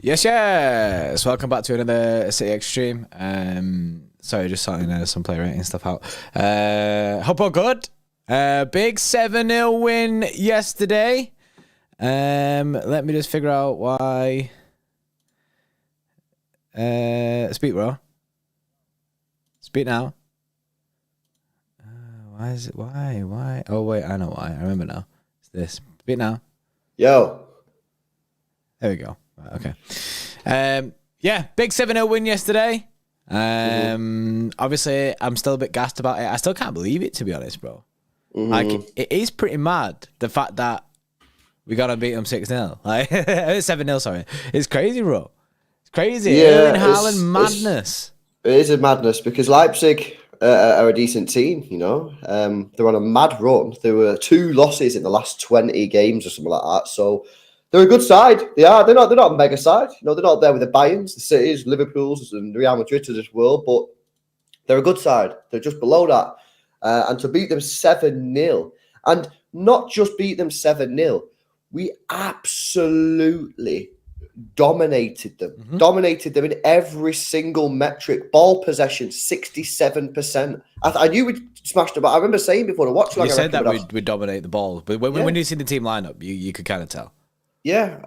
Yes. Welcome back to another City Extreme. Sorry, just sorting some player rating stuff out. Hope all good. Big 7-0 win yesterday. Let me just figure out why. Speak, bro. Speak now. Why is it? Why? Oh, wait, I know why. I remember now. It's this. Speak now. Yo. There we go. Right, okay. Big 7-0 win yesterday. Obviously, I'm still a bit gassed about it. I still can't believe it, to be honest, bro. Like, it is pretty mad, the fact that we got to beat them 6-0. Like, 7-0, sorry. It's crazy, bro. It's crazy. Yeah, Haaland madness. It is a madness because Leipzig are a decent team, you know. They're on a mad run. There were 2 losses in the last 20 games or something like that. So they're a good side. They are. They're not a mega side. You know, they're not there with the Bayerns, the Cities, Liverpools, and Real Madrid of this world, but they're a good side. They're just below that. And to beat them 7-0, and not just beat them 7-0, we absolutely dominated them. Dominated them in every single metric. Ball possession, 67%. I knew we smashed them, but I remember saying before the watch. You said that we'd dominate the ball, but when you see the team lineup, you could kind of tell. Yeah.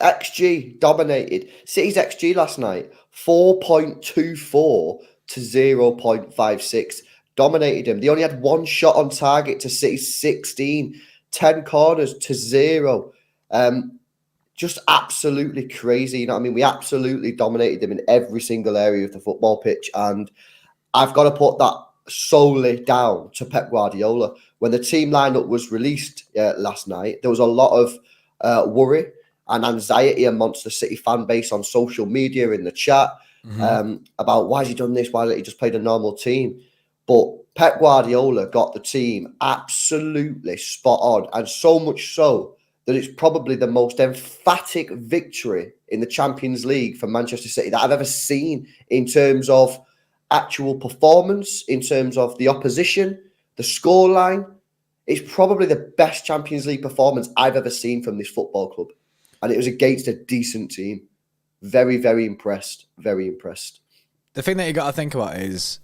XG dominated. City's XG last night, 4.24 to 0.56. Dominated them. They only had 1 shot on target to City's 16. 10 corners to 0. Just absolutely crazy. You know what I mean? We absolutely dominated them in every single area of the football pitch. And I've got to put that solely down to Pep Guardiola. When the team lineup was released last night, there was a lot of worry and anxiety amongst the City fan base on social media, in the chat, about why has he done this? Why didn't he just play the normal team? But Pep Guardiola got the team absolutely spot on, and so much so that it's probably the most emphatic victory in the Champions League for Manchester City that I've ever seen in terms of actual performance, in terms of the opposition, the scoreline. It's probably the best Champions League performance I've ever seen from this football club. And it was against a decent team. Very, very impressed. Very impressed. The thing that you got to think about is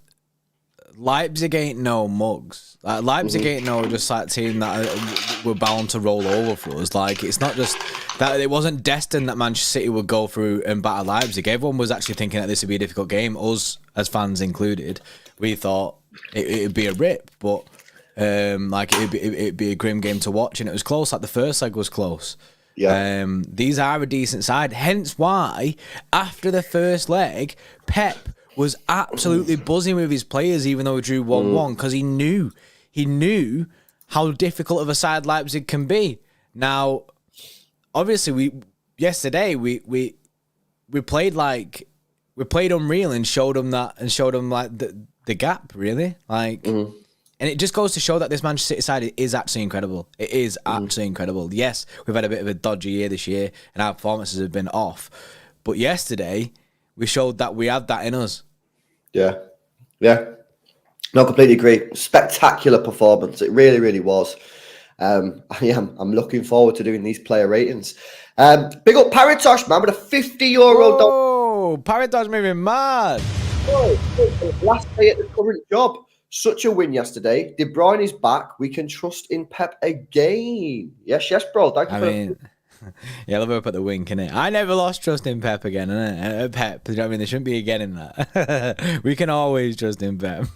Leipzig ain't no mugs. Like, Leipzig ain't no just like team that were bound to roll over for us. Like, it's not just that it wasn't destined that Manchester City would go through and batter Leipzig. Everyone was actually thinking that this would be a difficult game, us as fans included. We thought it'd be a rip, but it'd be a grim game to watch, and it was close. Like, the first leg was close. Yeah. These are a decent side, hence why after the first leg, Pep was absolutely buzzing with his players, even though we drew 1-1, because he knew how difficult of a side Leipzig can be. Now, obviously, yesterday we played unreal and showed them like the gap, really, like. And it just goes to show that this Manchester City side is actually incredible. It is absolutely incredible. Yes, we've had a bit of a dodgy year this year, and our performances have been off. But yesterday, we showed that we had that in us. Yeah. No, completely agree. Spectacular performance. It really, really was. I'm looking forward to doing these player ratings. Big up Paritosh, man, with a €50. Oh, Paritosh moving mad. Last day at the current job. Such a win yesterday. De Bruyne is back. We can trust in Pep again. Yes, bro. Thank you. Yeah, Liverpool put the wink in it. I never lost trust in Pep again. Pep, you know what I mean? There shouldn't be again in that. We can always trust in Pep.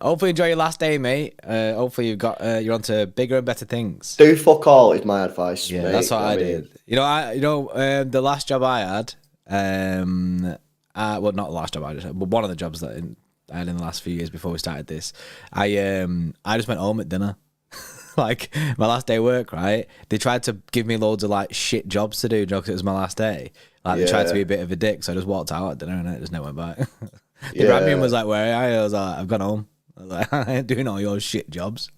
Hopefully enjoy your last day, mate. Hopefully you're onto bigger and better things. Do fuck all is my advice. Yeah, mate. that's what I did. The last job I had, well, not the last job I just had, but one of the jobs that I had in the last few years before we started this, I just went home at dinner. Like, my last day of work, right? They tried to give me loads of, like, shit jobs to do because it was my last day. Like, they tried to be a bit of a dick, so I just walked out at dinner and I just never went back. They grabbed me and was like, where are you? I was like, I've gone home. I was like, I ain't doing all your shit jobs.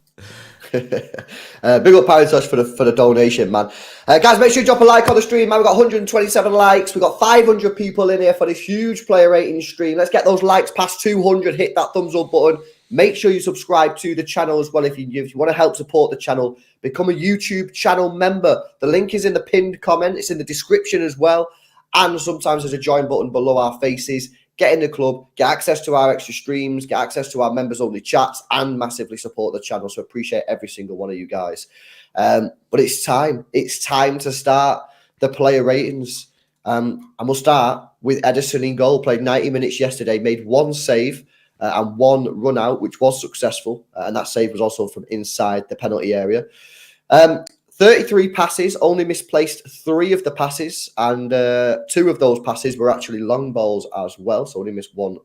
Big up Paritosh for the donation, man. Guys, make sure you drop a like on the stream, man. We've got 127 likes. We've got 500 people in here for this huge player rating stream. Let's get those likes past 200. Hit that thumbs up button. Make sure you subscribe to the channel as well if you want to help support the channel. Become a YouTube channel member. The link is in the pinned comment. It's in the description as well. And sometimes there's a join button below our faces. Get in the club, get access to our extra streams, get access to our members-only chats, and massively support the channel. So appreciate every single one of you guys. But it's time. It's time to start the player ratings. And we'll start with Ederson in goal. Played 90 minutes yesterday, made one save and one run out, which was successful. And that save was also from inside the penalty area. 33 passes, only misplaced 3 of the passes, and 2 of those passes were actually long balls as well. So only missed one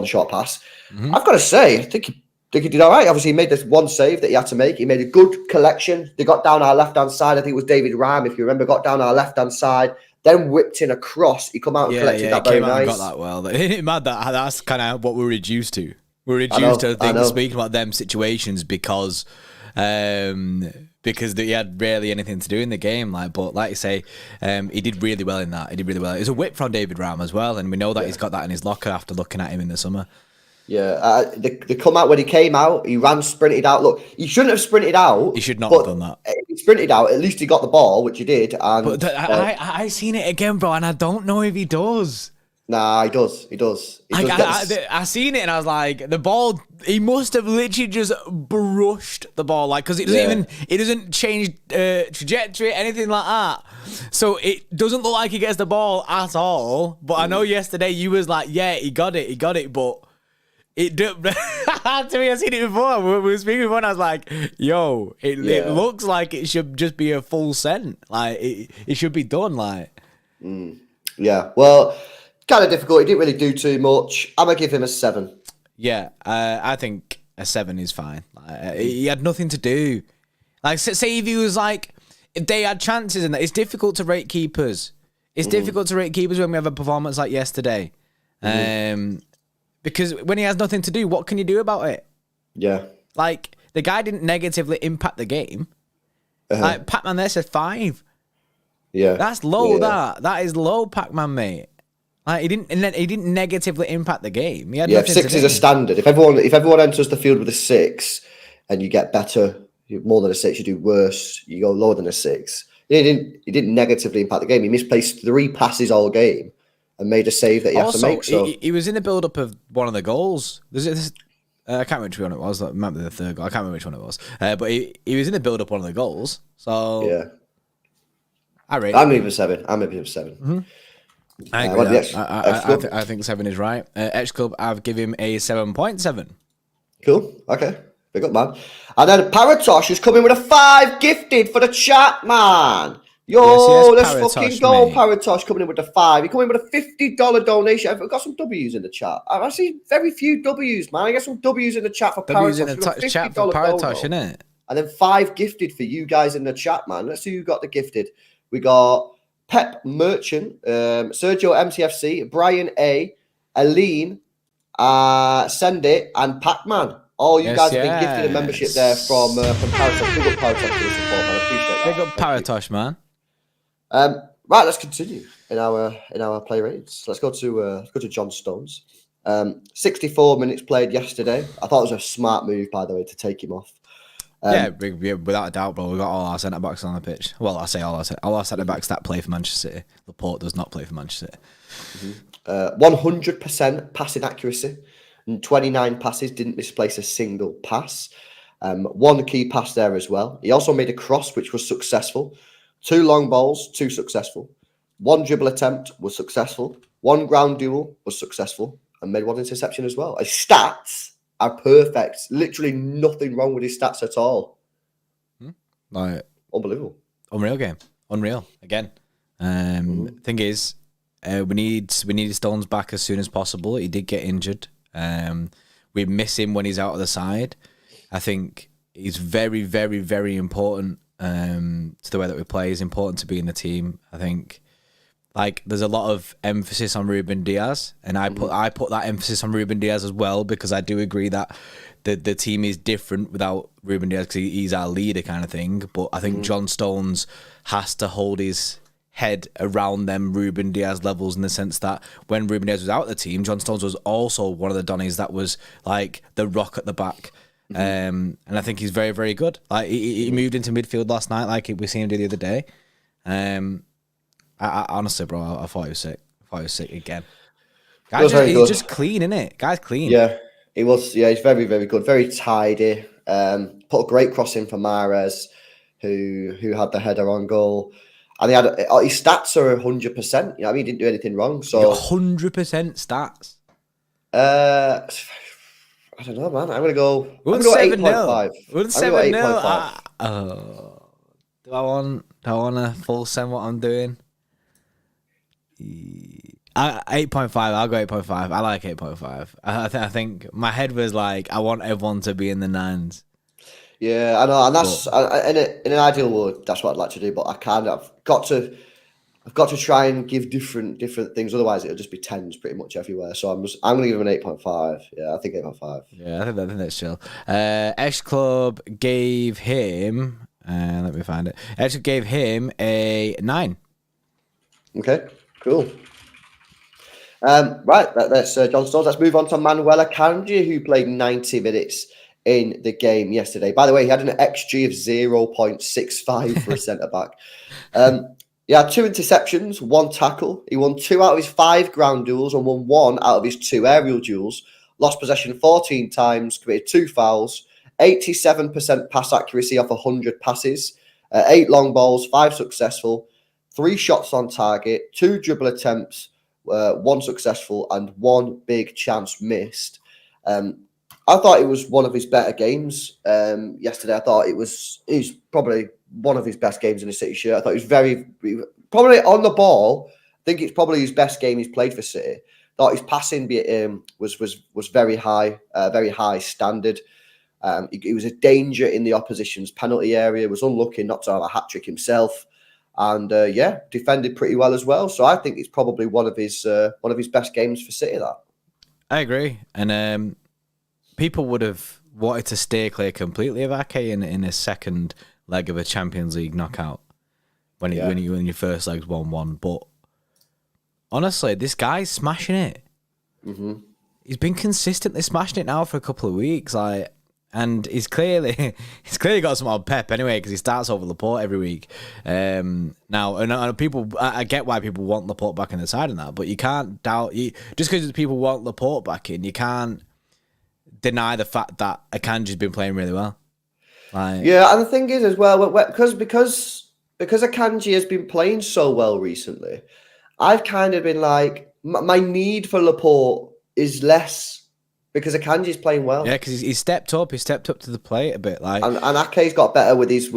short pass. Mm-hmm. I've got to say, I think he did all right. Obviously, he made this one save that he had to make. He made a good collection. They got down our left-hand side. I think it was David Ryan, if you remember, got down our left-hand side, then whipped in a cross. He come out and collected that very nice. Got that well. It's mad that's kind of what we're reduced to. We're reduced to speaking about them situations because he had barely anything to do in the game. But like you say, he did really well in that. He did really well. It was a whip from David Ram as well, and we know that he's got that in his locker after looking at him in the summer. Yeah, they come out when he came out. He sprinted out. Look, he shouldn't have sprinted out. He should not have done that. If he sprinted out, at least he got the ball, which he did. And I seen it again, bro, and I don't know if he does. Nah, he does. He does. I seen it and I was like, the ball. He must have literally just brushed the ball, because it doesn't change trajectory, anything like that. So it doesn't look like he gets the ball at all. But I know yesterday you was like, yeah, he got it, but. It to me, I've seen it before. We were speaking before, and I was like, "Yo, it looks like it should just be a full cent. Like it should be done. Like, yeah. Well, kind of difficult. He didn't really do too much. I'm gonna give him a 7. Yeah, I think a 7 is fine. He had nothing to do. Like, say if he was if they had chances in that, it's difficult to rate keepers. It's difficult to rate keepers when we have a performance like yesterday. Because when he has nothing to do, what can you do about it? Yeah. Like, the guy didn't negatively impact the game. Like, Pac-Man there said 5. Yeah. That's low, That is low, Pac-Man, mate. Like, he didn't negatively impact the game. He had nothing 6 to is do. a standard. If everyone enters the field with a 6 and you get better, more than a 6, you do worse, you go lower than a 6. He didn't negatively impact the game. He misplaced 3 passes all game and made a save that he had to make. So he was in the build-up of one of the goals. I can't remember which one it was. It might be the third goal. I can't remember which one it was. But he was in the build-up of one of the goals. So yeah, I'm even 7. Mm-hmm. I agree. I think 7 is right. Xtra Club, I've given him a 7.7. Cool. Okay. Big up, man. And then Paratosh is coming with a 5 gifted for the chat, man. Yo, let's fucking go, mate. Paratosh coming in with the 5. You're coming with a $50 donation. I've got some W's in the chat. I see very few W's, man. I got some W's in the chat for Paratosh. W's in the chat for Paratosh, innit? And then 5 gifted for you guys in the chat, man. Let's see who got the gifted. We got Pep Merchant, Sergio MCFC, Brian A, Aline, Send It, and Pac-Man. All you guys have been gifted a membership there from Paratosh. Big up Paratosh for the support, man. I appreciate that. Big up Paratosh, man. Right, let's continue in our play ratings. Let's go to John Stones. 64 minutes played yesterday. I thought it was a smart move, by the way, to take him off. Without a doubt, bro. We got all our centre backs on the pitch. Well, I say all our centre backs that play for Manchester City. Laporte does not play for Manchester City. 100% passing accuracy, and 29 passes, didn't misplace a single pass. 1 key pass there as well. He also made a cross, which was successful. 2 long balls, 2 successful. 1 dribble attempt was successful. 1 ground duel was successful, and made 1 interception as well. His stats are perfect. Literally nothing wrong with his stats at all. Like, unbelievable. Unreal game. Unreal again. Thing is, we need Stones back as soon as possible. He did get injured. We miss him when he's out of the side. I think he's very, very, very important to the way that we play. He's important to be in the team. I think there's a lot of emphasis on Ruben Diaz, and I put that emphasis on Ruben Diaz as well, because I do agree that the team is different without Ruben Diaz, because he's our leader kind of thing. But I think John Stones has to hold his head around them Ruben Diaz levels in the sense that when Ruben Diaz was out of the team, John Stones was also one of the Donnies that was like the rock at the back. And I think he's very, very good. Like he moved into midfield last night, like we seen him do the other day. I honestly, bro, I thought he was sick. I thought he was sick again. He's just clean, innit? Guy's clean. Yeah, he was. Yeah, he's very, very good. Very tidy. Put a great cross in for Mahrez, who had the header on goal. And he had his stats are 100%. You know, I mean, he didn't do anything wrong. So 100% stats. I don't know, man. I'm gonna go. We're 8.5. We're 7-0. Do I want to full send what I'm doing? 8.5. I'll go 8.5. I like 8.5. I think my head was like, I want everyone to be in the 9s. Yeah, I know, and that's in an ideal world, that's what I'd like to do. But I've got to try and give different things. Otherwise, it'll just be 10s pretty much everywhere. So I'm going to give him an 8.5. Yeah, I think 8.5. Yeah, I think that's chill. Xtra Club gave him. Let me find it. Xtra gave him a 9. Okay, cool. Right, that's John Stones. Let's move on to Manuel Akanji, who played 90 minutes in the game yesterday. By the way, he had an XG of 0.65 for a centre-back. He had 2 interceptions, 1 tackle. He won 2 out of his 5 ground duels and won 1 out of his 2 aerial duels. Lost possession 14 times, committed 2 fouls, 87% pass accuracy off 100 passes, 8 long balls, 5 successful, 3 shots on target, 2 dribble attempts, 1 successful, and 1 big chance missed. I thought it was one of his better games yesterday. I thought it was probably one of his best games in a City shirt. I thought he was probably on the ball. I think it's probably his best game he's played for City. Thought his passing was very high standard. He was a danger in the opposition's penalty area. Was unlucky not to have a hat trick himself, and defended pretty well as well. So I think it's probably one of his best games for City. That I agree, and people would have wanted to stay clear completely of Ake in his second leg of a Champions League knockout when your first leg's 1-1. But honestly, this guy's smashing it. Mm-hmm. He's been consistently smashing it now for a couple of weeks, and he's clearly got some odd pep anyway because he starts over Laporte every week. Now, and people, I get why people want Laporte back in the side and that, but you can't doubt just because people want Laporte back in, you can't deny the fact that Akanji's been playing really well. Yeah, and the thing is as well, because Akanji has been playing so well recently, I've kind of been like, my need for Laporte is less because Akanji's playing well. Yeah, because he stepped up. He stepped up to the plate a bit. And Ake's got better with his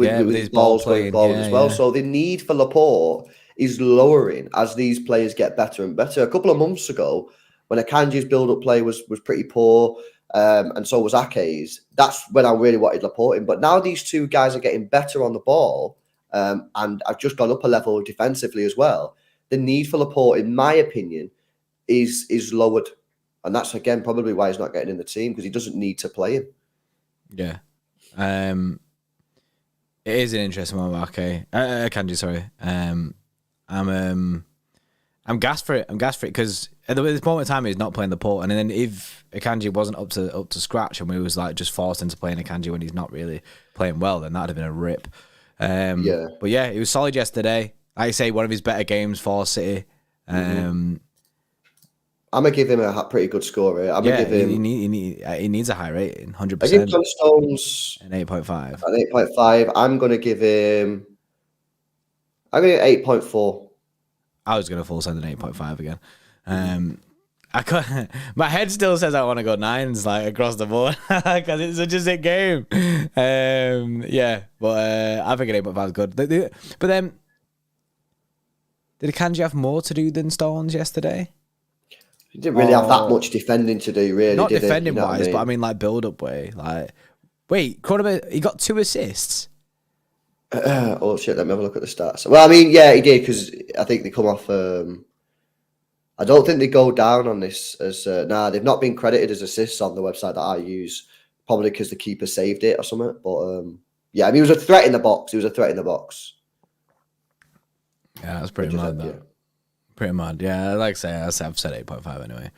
balls going forward as well. Yeah. So the need for Laporte is lowering as these players get better and better. A couple of months ago, when Akanji's build-up play was pretty poor, and so was Ake's, that's when I really wanted Laporte in. But now these two guys are getting better on the ball, and I've just gone up a level defensively as well. The need for Laporte, in my opinion, is lowered. And that's, again, probably why he's not getting in the team, because he doesn't need to play him. Yeah. It is an interesting one with Akanji, sorry. I'm gassed for it. Because at this moment in time, he's not playing Laporte. And then if Akanji wasn't up to scratch and we was like just forced into playing Akanji when he's not really playing well, then that'd have been a rip. But yeah, he was solid yesterday. Like I say, one of his better games for City. I'm going to give him a pretty good score here. I'm going to give him... He needs a high rating, 100%. I give John Stones... An 8.5. An 8.5. I'm going to give him... 8.4. I was going to full send an 8.5 again. My head still says I want to go 9s like across the board because it's such a sick game. But I think an 8.5 is good. But then, did Akanji have more to do than Stones yesterday? He didn't really have that much defending to do, really. Not did defending he? You know wise, but I mean like build up way. Like, wait, Cronenberg, he got 2 assists. Oh shit! Let me have a look at the stats. Well, I mean, yeah, he did because I think they come off. I don't think they go down on this as they've not been credited as assists on the website that I use. Probably because the keeper saved it or something. But yeah, I mean, he was a threat in the box. Yeah, that's pretty mad. That. Pretty mad. Yeah, like I say, I've said 8.5 anyway.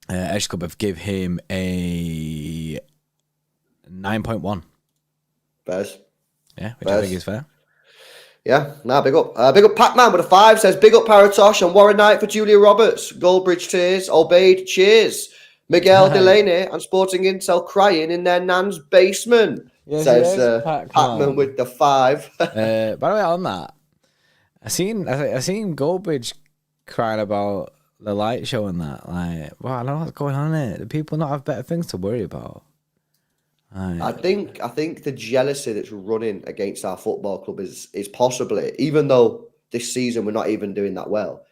Xtra Club have give him a 9.1. Bears. Yeah, which I think is fair. Yeah, big up. Big up Pac-Man with a 5 says, big up Paratosh and Warren Knight for Julia Roberts. Goldbridge tears, obeyed, cheers. Miguel Delaney and Sporting Intel crying in their nan's basement. Yes, says Pac-Man with the 5. By the way, on that, I seen Goldbridge crying about the light show and that. Like, wow, I don't know what's going on here. Do people not have better things to worry about? I think the jealousy that's running against our football club is possibly, even though this season we're not even doing that well,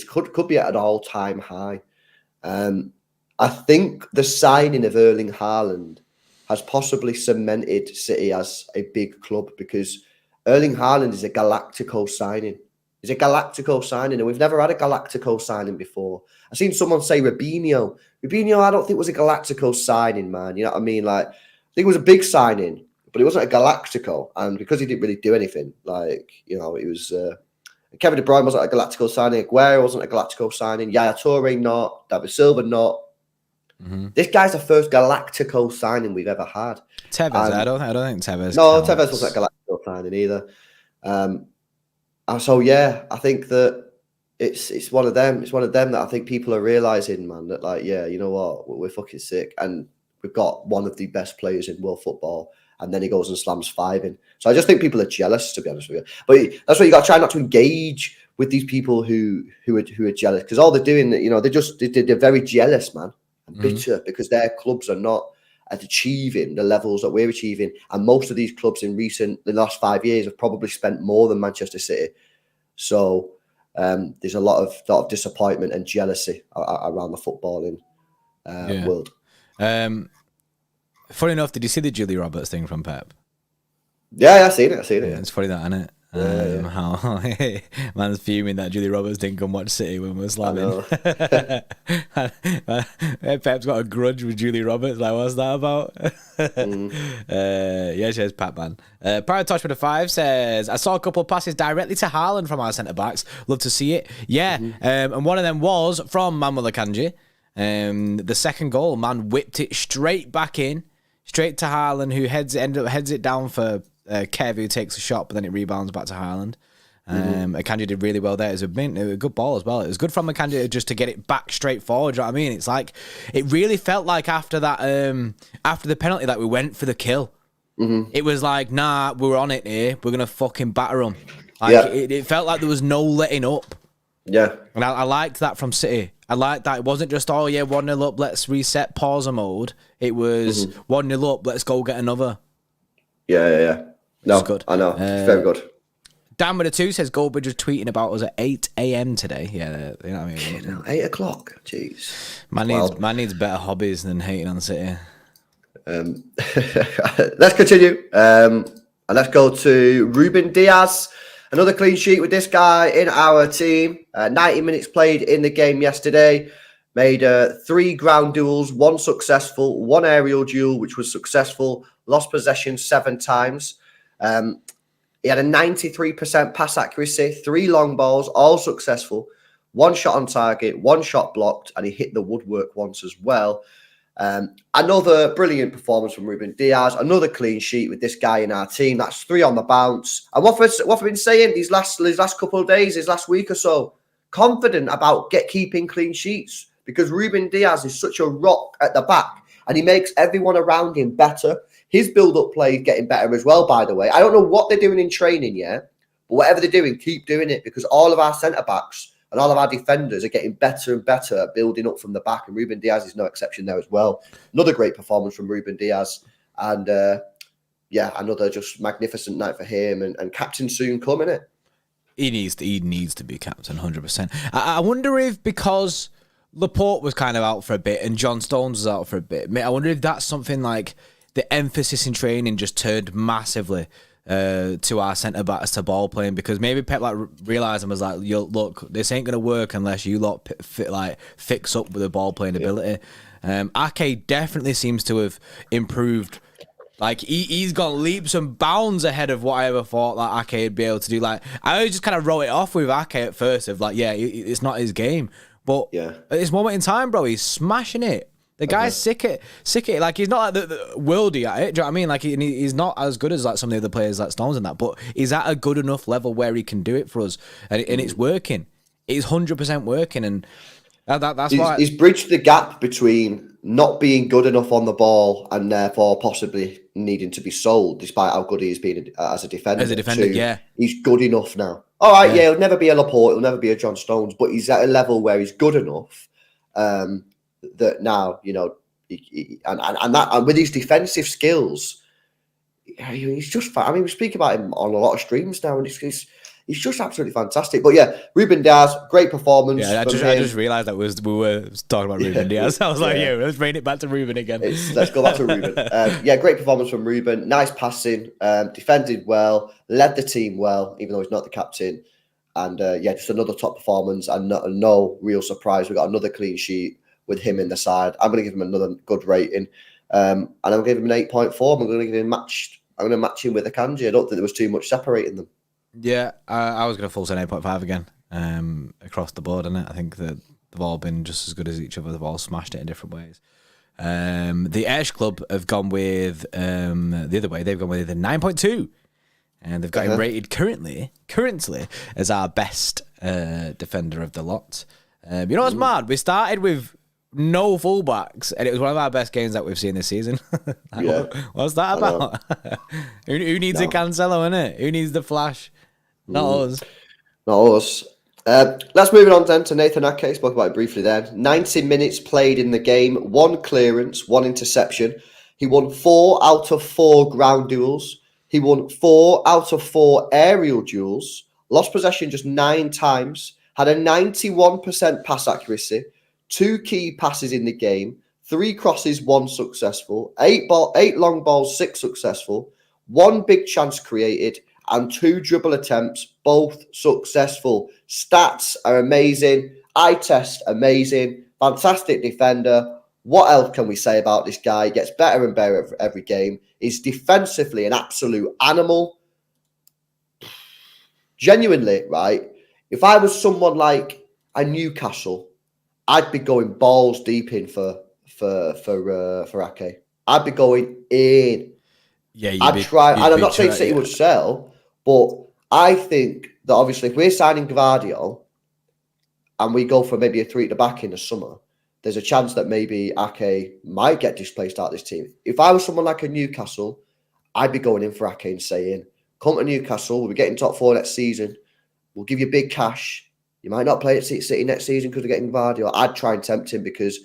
could be at an all-time high. I think the signing of Erling Haaland has possibly cemented City as a big club, because Erling Haaland is a Galactico signing. He's a Galactico signing, and we've never had a Galactico signing before. I've seen someone say Robinho. Robinho, I don't think was a Galactico signing, man. You know what I mean? Like, I think it was a big signing, but it wasn't a Galactico. And because he didn't really do anything, like, you know, it was... Kevin De Bruyne wasn't a Galactico signing. Aguero wasn't a Galactico signing. Yaya Toure not. David Silva not. This guy's the first Galactico signing we've ever had. Tevez, I don't think Tevez. No, Tevez wasn't a Galactico signing either. So yeah, I think that it's one of them. It's one of them that I think people are realizing, man, that like, yeah, you know what, we're fucking sick, and we've got one of the best players in world football, and then he goes and slams 5 in. So I just think people are jealous, to be honest with you. But that's why you got to try not to engage with these people who are jealous, because all they're doing, you know, they're very jealous, man, and bitter because their clubs are not at achieving the levels that we're achieving. And most of these clubs in the last 5 years have probably spent more than Manchester City. So there's a lot of disappointment and jealousy around the footballing world. Funny enough, did you see the Julie Roberts thing from Pep? Yeah, I've seen it. Yeah, it's funny that, isn't it? How man's fuming that Julie Roberts didn't come watch City when we're slamming. Pep's got a grudge with Julie Roberts. Like, what's that about? Yeah, cheers, Pat, man. Paratosh with a 5 says, I saw a couple of passes directly to Haaland from our centre backs. Love to see it. Yeah, and one of them was from Manuel Akanji. The second goal, man whipped it straight back in, straight to Haaland, who ended up heads it down for Kev, who takes a shot, but then it rebounds back to Haaland. Akanji did really well there. It was a good ball as well. It was good from Akanji just to get it back straight forward. Do you know what I mean? It's like, it really felt like after that, after the penalty, that we went for the kill. It was like, nah, we're on it here. We're gonna fucking batter them. Like, it felt like there was no letting up. Yeah, and I liked that from City. I liked that. It wasn't just, oh yeah, 1-0 up, let's reset pause mode. It was 1-0 up, let's go get another. Yeah. No, good. I know. It's very good. Dan with a 2 says Goldbridge was tweeting about us at 8 a.m. today. Yeah, you know what I mean? 8 o'clock? Jeez. Man needs better hobbies than hating on City. Let's continue. And let's go to Ruben Diaz. Another clean sheet with this guy in our team. 90 minutes played in the game yesterday. Made 3 ground duels, 1 successful, 1 aerial duel, which was successful. Lost possession 7 times. He had a 93% pass accuracy, 3 long balls, all successful. 1 shot on target, 1 shot blocked, and he hit the woodwork once as well. Another brilliant performance from Ruben Diaz. Another clean sheet with this guy in our team. That's 3 on the bounce. And what I've been saying these last couple of days, this last week or so, confident about keeping clean sheets, because Ruben Diaz is such a rock at the back, and he makes everyone around him better. His build-up play is getting better as well, by the way. I don't know what they're doing in training yet, but whatever they're doing, keep doing it, because all of our centre-backs and all of our defenders are getting better and better at building up from the back, and Ruben Diaz is no exception there as well. Another great performance from Ruben Diaz, and another just magnificent night for him, and captain soon coming, innit? He needs to be captain, 100%. I wonder if, because Laporte was kind of out for a bit and John Stones was out for a bit, I wonder if that's something like the emphasis in training just turned massively to our centre backs to ball playing, because maybe Pep realised and was like, "Yo, look, this ain't gonna work unless you lot fix up with the ball playing ability." Ake definitely seems to have improved Like, he's gone leaps and bounds ahead of what I ever thought that Ake would be able to do. Like, I always just kind of wrote it off with Ake at first of like, yeah, it's not his game. But at this moment in time, bro, he's smashing it. The guy's sick at it. Like, he's not like the worldy at it. Do you know what I mean? Like, he's not as good as like some of the other players like Stones and that, but he's at a good enough level where he can do it for us. And it's working. It's 100% working. And that's why he's bridged the gap between not being good enough on the ball and therefore possibly needing to be sold, despite how good he has been as a defender. He's good enough now. All right, he'll never be a Laporte, he'll never be a John Stones, but he's at a level where he's good enough that now, you know, and with his defensive skills, he's just. I mean, we speak about him on a lot of streams now, and he's just absolutely fantastic. But yeah, Ruben Diaz, great performance. Yeah, I just realised that we were talking about Ruben Diaz. I was like, let's bring it back to Ruben again. Let's go back to Ruben. Great performance from Ruben. Nice passing, defended well, led the team well, even though he's not the captain. And just another top performance and no real surprise. We got another clean sheet with him in the side. I'm going to give him another good rating. And I'm going to give him an 8.4. I'm going to match him with Akanji. I don't think there was too much separating them. Yeah, I was going to full say 8.5 again across the board, and I think that they've all been just as good as each other. They've all smashed it in different ways. The Xtra Club have gone with the other way. They've gone with the 9.2, and they've got him rated currently as our best defender of the lot. You know what's mad? We started with no fullbacks, and it was one of our best games that we've seen this season. What's that about? Who needs a Cancelo, innit? Who needs the flash? Not us. Let's move it on then to Nathan Ake. Spoke about it briefly then. 90 minutes played in the game, 1 clearance, 1 interception. He won 4 out of 4 ground duels. He won 4 out of 4 aerial duels. Lost possession just 9 times. Had a 91% pass accuracy. 2 key passes in the game. 3 crosses, 1 successful. 8 long balls, 6 successful. 1 big chance created. And 2 dribble attempts, both successful. Stats are amazing. Eye test, amazing. Fantastic defender. What else can we say about this guy? He gets better and better every game. He's defensively an absolute animal. Genuinely, right? If I was someone like a Newcastle, I'd be going balls deep in for Ake. I'd be going in. Yeah, I'd try. And I'm not saying City would sell, but I think that obviously if we're signing Gvardiol and we go for maybe a 3 at the back in the summer, there's a chance that maybe Ake might get displaced out of this team. If I was someone like a Newcastle, I'd be going in for Ake and saying, come to Newcastle, we'll be getting top 4 next season. We'll give you big cash. You might not play at City next season because we're getting Gvardiol. I'd try and tempt him because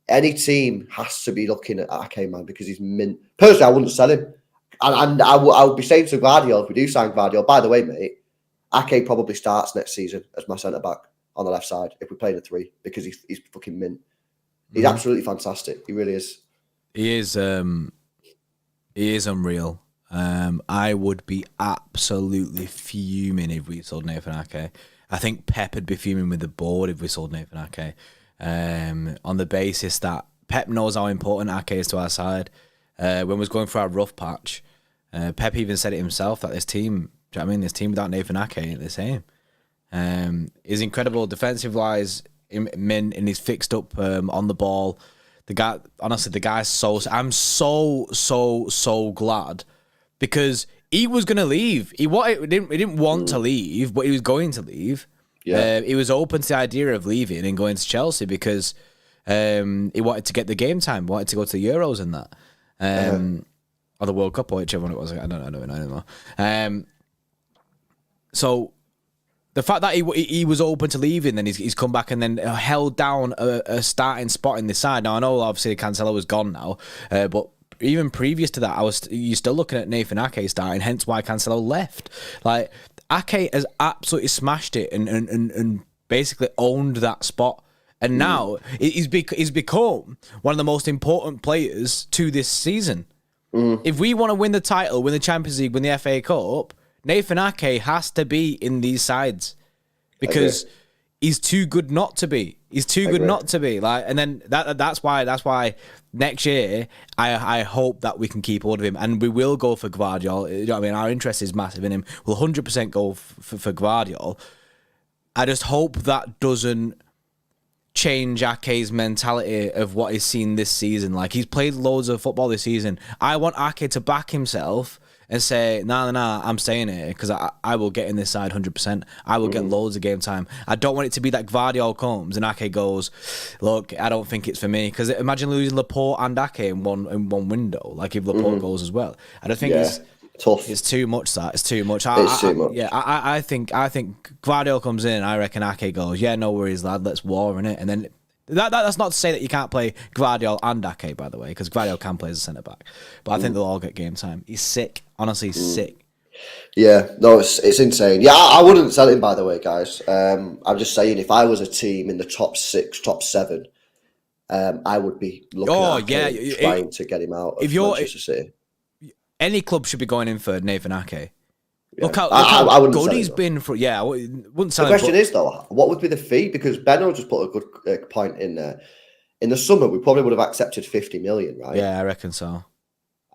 any team has to be looking at Ake, man, because he's mint. Personally, I wouldn't sell him. And I would be saying to Gvardiol, if we do sign Gvardiol, by the way, mate, Ake probably starts next season as my centre-back on the left side if we play the 3 because he's fucking mint. He's absolutely fantastic. He really is. He is unreal. I would be absolutely fuming if we sold Nathan Ake. I think Pep would be fuming with the board if we sold Nathan Ake. On the basis that Pep knows how important Ake is to our side. When we was going through our rough patch, Pep even said it himself that this team, do you know what I mean? This team without Nathan Ake ain't the same. He's incredible defensive wise, and he's fixed up on the ball. The guy, honestly, the guy's I'm so glad because he was gonna leave. He didn't want to leave, but he was going to leave. Yeah, he was open to the idea of leaving and going to Chelsea because he wanted to get the game time, wanted to go to the Euros and that, or the World Cup or whichever one it was. I don't know anymore. So the fact that he was open to leaving, then he's come back and then held down a starting spot in the side. Now I know obviously Cancelo was gone now, but even previous to that, you're still looking at Nathan Ake starting. Hence why Cancelo left. Like Ake has absolutely smashed it and basically owned that spot. And now he's become one of the most important players to this season. If we want to win the title, win the Champions League, win the FA Cup, Nathan Ake has to be in these sides because he's too good not to be. He's too good not to be. Like, and then that's why next year I hope that we can keep hold of him, and we will go for Gvardiol. You know what I mean? Our interest is massive in him. We'll 100% go for Gvardiol. I just hope that doesn't change Ake's mentality of what he's seen this season. Like, he's played loads of football this season. I want Ake to back himself and say, nah, I'm staying here because I will get in this side 100%. I will get loads of game time. I don't want it to be that Gvardiol comes and Ake goes, look, I don't think it's for me. Because imagine losing Laporte and Ake in one window. Like, if Laporte goes as well. I don't think it's tough. It's too much. It's too much. It's too much. Yeah, I think Gvardiol comes in. I reckon Ake goes, yeah, no worries, lad. Let's war in it. And then that's not to say that you can't play Gvardiol and Ake, by the way, because Gvardiol can play as a centre back. But I think they'll all get game time. He's sick. Honestly, he's sick. Yeah, no, it's insane. Yeah, I wouldn't sell him, by the way, guys. I'm just saying, if I was a team in the top 6, top 7, I would be looking at trying to get him out of Manchester City. Any club should be going in for Nathan Ake. Yeah. Look how good he's been for. Yeah, I wouldn't sell him. The question is, though, what would be the fee? Because Benno just put a good point in there. In the summer, we probably would have accepted 50 million, right? Yeah, I reckon so.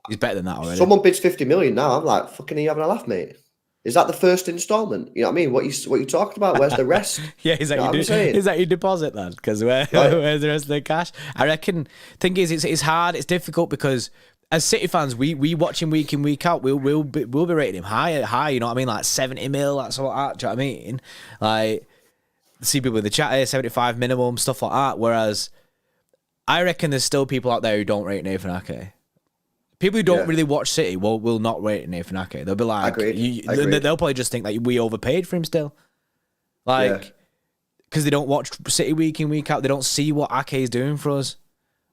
He's better than that already. Someone bids 50 million now. I'm like, fucking, are you having a laugh, mate? Is that the first instalment? You know what I mean? What you talking about? Where's the rest? Yeah, is that your deposit, then? Because where's the rest of the cash? I reckon. Thing is, it's hard. It's difficult because as City fans, we watch him week in, week out. We'll be rating him high. You know what I mean? Like 70 mil. That's what. Do you know what I mean? Like, see people in the chat here, 75 minimum, stuff like that. Whereas, I reckon there's still people out there who don't rate Nathan Ake. People who don't really watch City will not rate Nathan Ake. They'll be like, they'll probably just think that we overpaid for him still. Like, because they don't watch City week in, week out. They don't see what Ake is doing for us.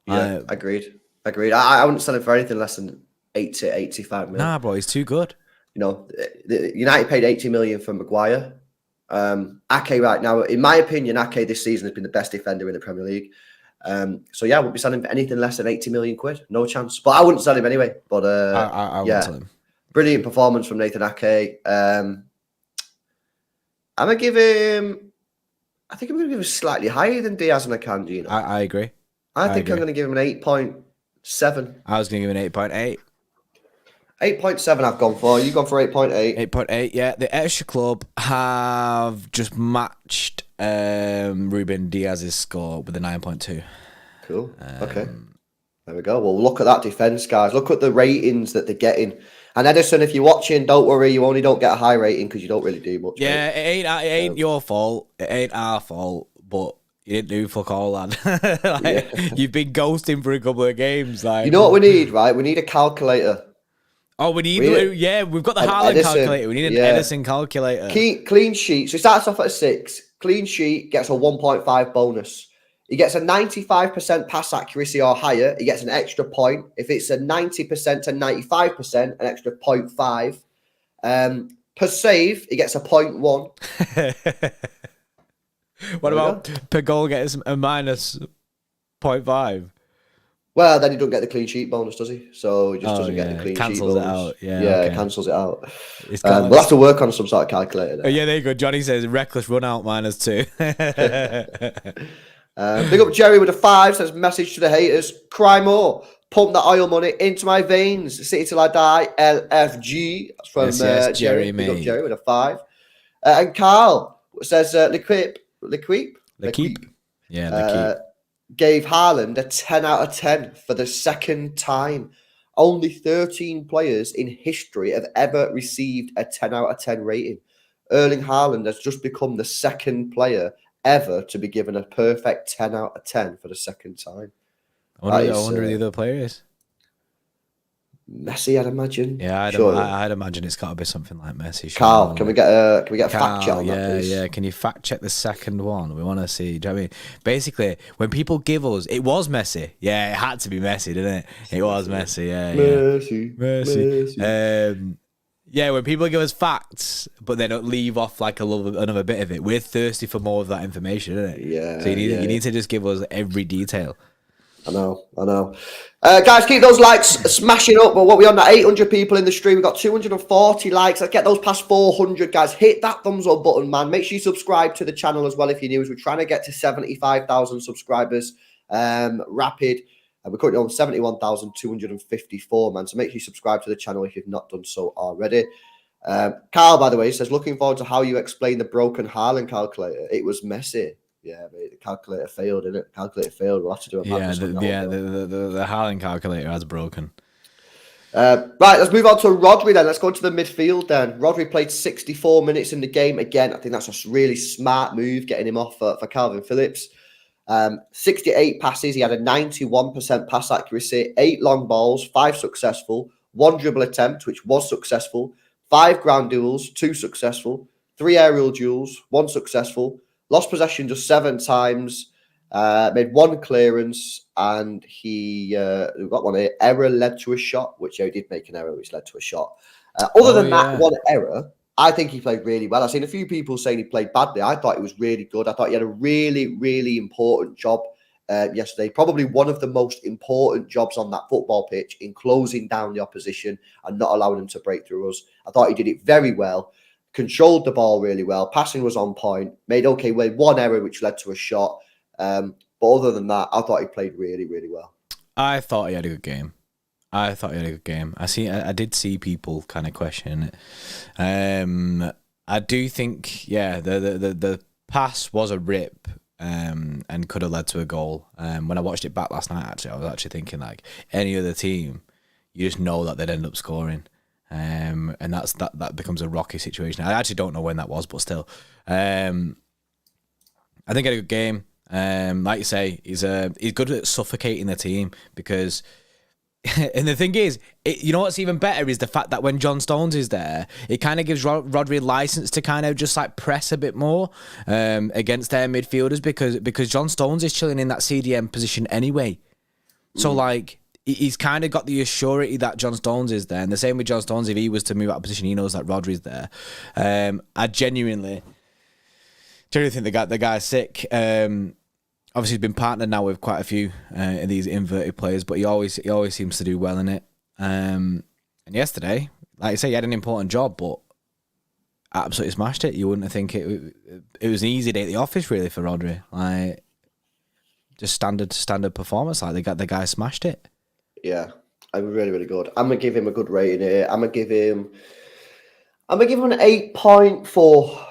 Yeah, agreed. I wouldn't sell him for anything less than 80, 85 million. Nah, bro, he's too good. You know, United paid 80 million for Maguire. Ake right now, in my opinion, Ake this season has been the best defender in the Premier League. So yeah, I wouldn't be selling for anything less than 80 million quid. No chance. But I wouldn't sell him anyway. But I wouldn't sell him. Brilliant performance from Nathan Ake. I'm gonna give him. I think I'm gonna give him slightly higher than Diaz and Akanji. You know? I agree. I think I'm gonna give him an 8.7. I was gonna give him an 8.8. 8.7 I've gone for. You've gone for 8.8. 8.8, yeah. The Xtra Club have just matched Ruben Diaz's score with a 9.2. Cool. Okay. There we go. Well, look at that defence, guys. Look at the ratings that they're getting. And Edison, if you're watching, don't worry. You only don't get a high rating because you don't really do much. Yeah, it ain't your fault. It ain't our fault. But you didn't do fuck all, lad. You've been ghosting for a couple of games. Like, you know what we need, right? We need a calculator. Oh, we've got the Haaland calculator. We need an Edison calculator. Clean sheet. So he starts off at a 6. Clean sheet gets a 1.5 bonus. He gets a 95% pass accuracy or higher. He gets an extra point. If it's a 90% to 95%, an extra 0.5. Per save, he gets a 0.1. What about per goal gets a minus 0.5? Well, then he don't get the clean sheet bonus, does he? So he just doesn't get the clean sheet bonus. It out. Yeah, it cancels it out. We'll have to work on some sort of calculator there. Yeah, there you go. Johnny says reckless run out -2. Big up Jerry with a 5, says message to the haters. Cry more. Pump that oil money into my veins. City till I die. LFG. That's from Jerry. Big up Jerry with a 5. And Carl says L'Equipe. Yeah, L'Equipe. Gave Haaland a 10 out of 10 for the second time. Only 13 players in history have ever received a 10 out of 10 rating. Erling Haaland has just become the second player ever to be given a perfect 10 out of 10 for the second time. I wonder who the other player is. Messi, I'd imagine. Yeah, I'd imagine it's got to be something like Messi. Carl, can we get a fact check on that, please? Yeah. Can you fact check the second one? We want to see. Do you know what I mean? Basically, when people give us, it was Messi. Yeah, it had to be Messi, didn't it? It was Messi. Yeah, Messi. Yeah, when people give us facts, but they don't leave off like another bit of it, we're thirsty for more of that information, isn't it? Yeah. So you need to just give us every detail. I know. Guys, keep those likes smashing up. But what we on now? 800 people in the stream. We've got 240 likes. Let's get those past 400, guys. Hit that thumbs up button, man. Make sure you subscribe to the channel as well if you're new. We're trying to get to 75,000 subscribers. Rapid. We're currently on 71,254, man. So make sure you subscribe to the channel if you've not done so already. Carl, by the way, says, looking forward to how you explain the broken Haaland calculator. It was messy. Yeah, mate, the calculator failed, didn't it? Calculator failed. We'll have to do a madness the Haaland calculator has broken. Right, let's move on to Rodri then. Let's go to the midfield then. Rodri played 64 minutes in the game. Again, I think that's a really smart move, getting him off for Calvin Phillips. 68 passes. He had a 91% pass accuracy, 8 long balls, 5 successful, 1 dribble attempt, which was successful, 5 ground duels, 2 successful, 3 aerial duels, 1 successful, lost possession just 7 times, made 1 clearance, and he got one error led to a shot, which he did make an error, which led to a shot. Other than that one error, I think he played really well. I've seen a few people saying he played badly. I thought he was really good. I thought he had a really, really important job yesterday. Probably one of the most important jobs on that football pitch in closing down the opposition and not allowing them to break through us. I thought he did it very well. Controlled the ball really well. Passing was on point. Made with 1 error, which led to a shot. But other than that, I thought he played really, really well. I thought he had a good game. I did see people kind of questioning it. I do think, the pass was a rip and could have led to a goal. When I watched it back last night, actually, I was actually thinking like any other team, you just know that they'd end up scoring. And that becomes a rocky situation. I actually don't know when that was, but still, I think he had a good game. Like you say, he's good at suffocating the team because. And the thing is, you know what's even better is the fact that when John Stones is there, it kind of gives Rodri license to kind of just like press a bit more against their midfielders because John Stones is chilling in that CDM position anyway. So like he's kind of got the assurity that John Stones is there, and the same with John Stones. If he was to move out of position, he knows that Rodri's there. I genuinely think the guy's sick. Obviously, he's been partnered now with quite a few of these inverted players, but he always seems to do well in it. And yesterday, like I say, he had an important job, but absolutely smashed it. You wouldn't think it was an easy day at the office, really, for Rodri. Like just standard performance. Like the guy smashed it. Yeah, I'm really, really good. I'm gonna give him a good rating here. I'm gonna give him an 8.4.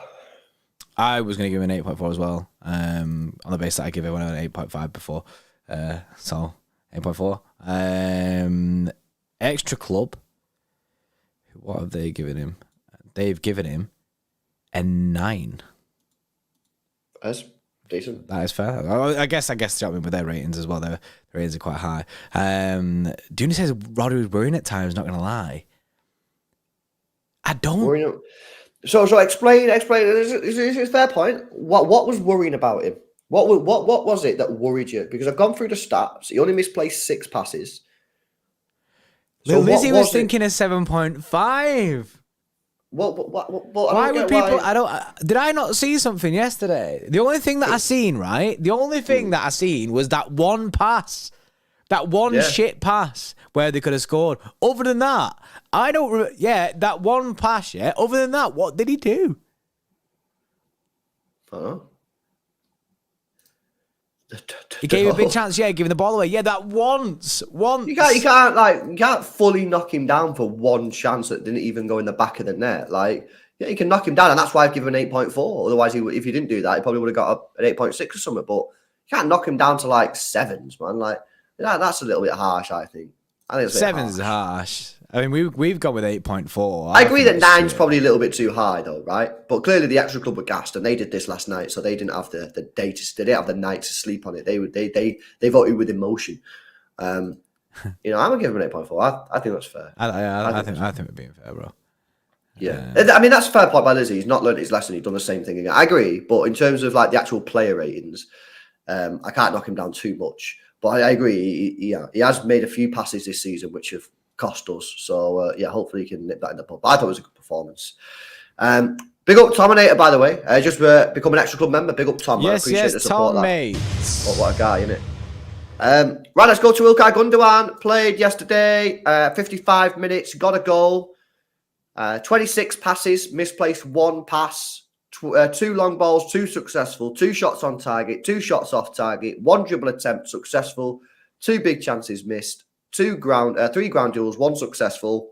I was going to give him an 8.4 as well, on the basis that I give everyone an 8.5 before. So, 8.4. Xtra Club, what have they given him? They've given him a 9. That's decent. That is fair. I guess with their ratings as well, their ratings are quite high. Dooney says Rodri was worrying at times, not going to lie. I don't... So explain. Is a fair point. What was worrying about him? What was it that worried you? Because I've gone through the stats. He only misplaced 6 passes. So Lizzie was thinking a 7.5. Why would people? Did I not see something yesterday? The only thing that I seen, right? The only thing that I seen was that one pass. That one shit pass where they could have scored. Other than that, I don't... that one pass, Other than that, what did he do? He gave a big chance, giving the ball away. Yeah, that once. You can't fully knock him down for one chance that didn't even go in the back of the net. Like, yeah, you can knock him down, and that's why I've given an 8.4. Otherwise, if he didn't do that, he probably would have got an 8.6 or something. But you can't knock him down to like 7s, man. Like, that's a little bit harsh, I think. I think it's 7 is harsh. I mean, we've gone with 8.4. I agree that 9's probably a little bit too high, though, right? But clearly, the Xtra Club were gassed, and they did this last night, so they didn't have the day to. They didn't have the night to sleep on it. They voted with emotion. I'm gonna give them an 8.4. I think that's fair. I think we're being fair, bro. Yeah, I mean that's a fair point by Lizzie. He's not learned his lesson. He's done the same thing again. I agree, but in terms of like the actual player ratings, I can't knock him down too much. But I agree. He has made a few passes this season which have cost us. So hopefully he can nip that in the bud. But I thought it was a good performance. Big up Tominator, by the way. Just become an Xtra Club member. Big up Tom. Yes, I appreciate the support. Tom, mate. What a guy, isn't it? Right, let's go to Ilkay Gundogan. Played yesterday, 55 minutes, got a goal, 26 passes, misplaced 1 pass, 2 long balls, 2 successful, 2 shots on target, 2 shots off target, 1 dribble attempt successful, 2 big chances missed, 3 ground duels, 1 successful,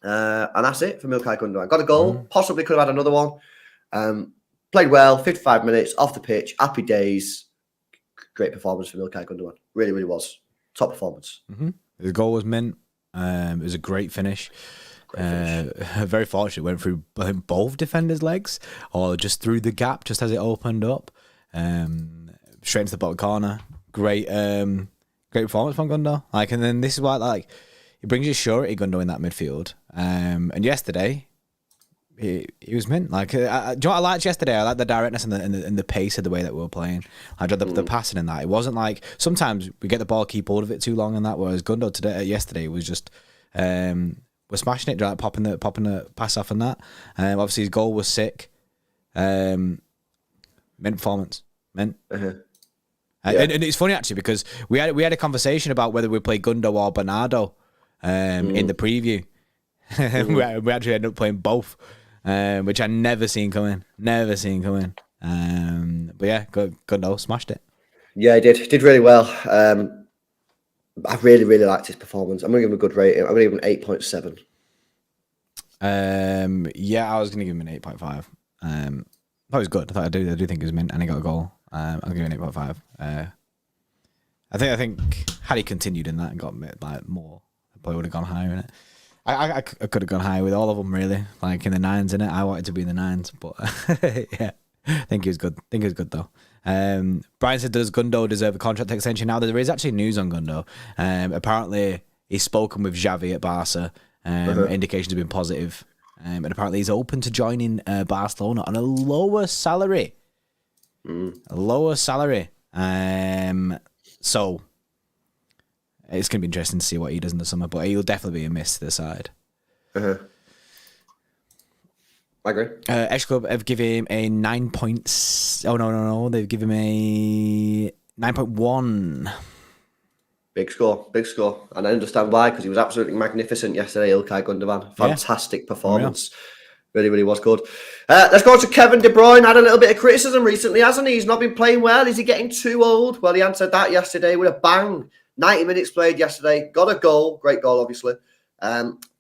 and that's it for Ilkay Gundogan. Got a goal, possibly could have had another one. Played well, 55 minutes off the pitch, happy days. Great performance from Ilkay Gundogan. Really, really was. Top performance. The goal was mint. It was a great finish. Very fortunate. Went through both defenders' legs or just through the gap just as it opened up. Straight into the bottom corner. Great performance from Gundo. And then this is why it brings you surety, Gundo, in that midfield. And yesterday, he was mint. Do you know what I liked yesterday? I liked the directness and the pace of the way that we were playing. I enjoyed the passing in that. It wasn't like sometimes we get the ball, keep hold of it too long, and that. Whereas Gundo yesterday was just we're smashing it, like popping the pass off and that. Obviously his goal was sick. Mint performance, mint. Yeah. And it's funny actually because we had a conversation about whether we play Gundo or Bernardo in the preview. We actually ended up playing both. Which I never seen coming. But yeah, Gundo smashed it. Yeah, he did. Did really well. I really, really liked his performance. I'm going to give him a good rating. I'm going to give him an 8.7. Yeah, I was going to give him an 8.5. That was good. I do think he was mint and he got a goal. I'll give him an 8.5. I think had he continued in that and got more, I probably would have gone higher in it. I could have gone higher with all of them, really. Like in the 9s, innit? I wanted to be in the 9s, but yeah, I think he was good. Though. Brian said, does Gundo deserve a contract extension? Now, there is actually news on Gundo. Apparently, he's spoken with Xavi at Barca. Indications have been positive. And apparently, he's open to joining Barcelona on a lower salary. So it's going to be interesting to see what he does in the summer, but he'll definitely be a miss to the side. I agree. Xtra Club have given him a 9 Oh, no. They've given him a 9.1. Big score. And I understand why, because he was absolutely magnificent yesterday, Ilkay Gundogan. Fantastic performance. Really, really was good. Let's go to Kevin De Bruyne. Had a little bit of criticism recently, hasn't he? He's not been playing well. Is he getting too old? Well, he answered that yesterday with a bang. 90 minutes played yesterday. Got a goal. Great goal, obviously.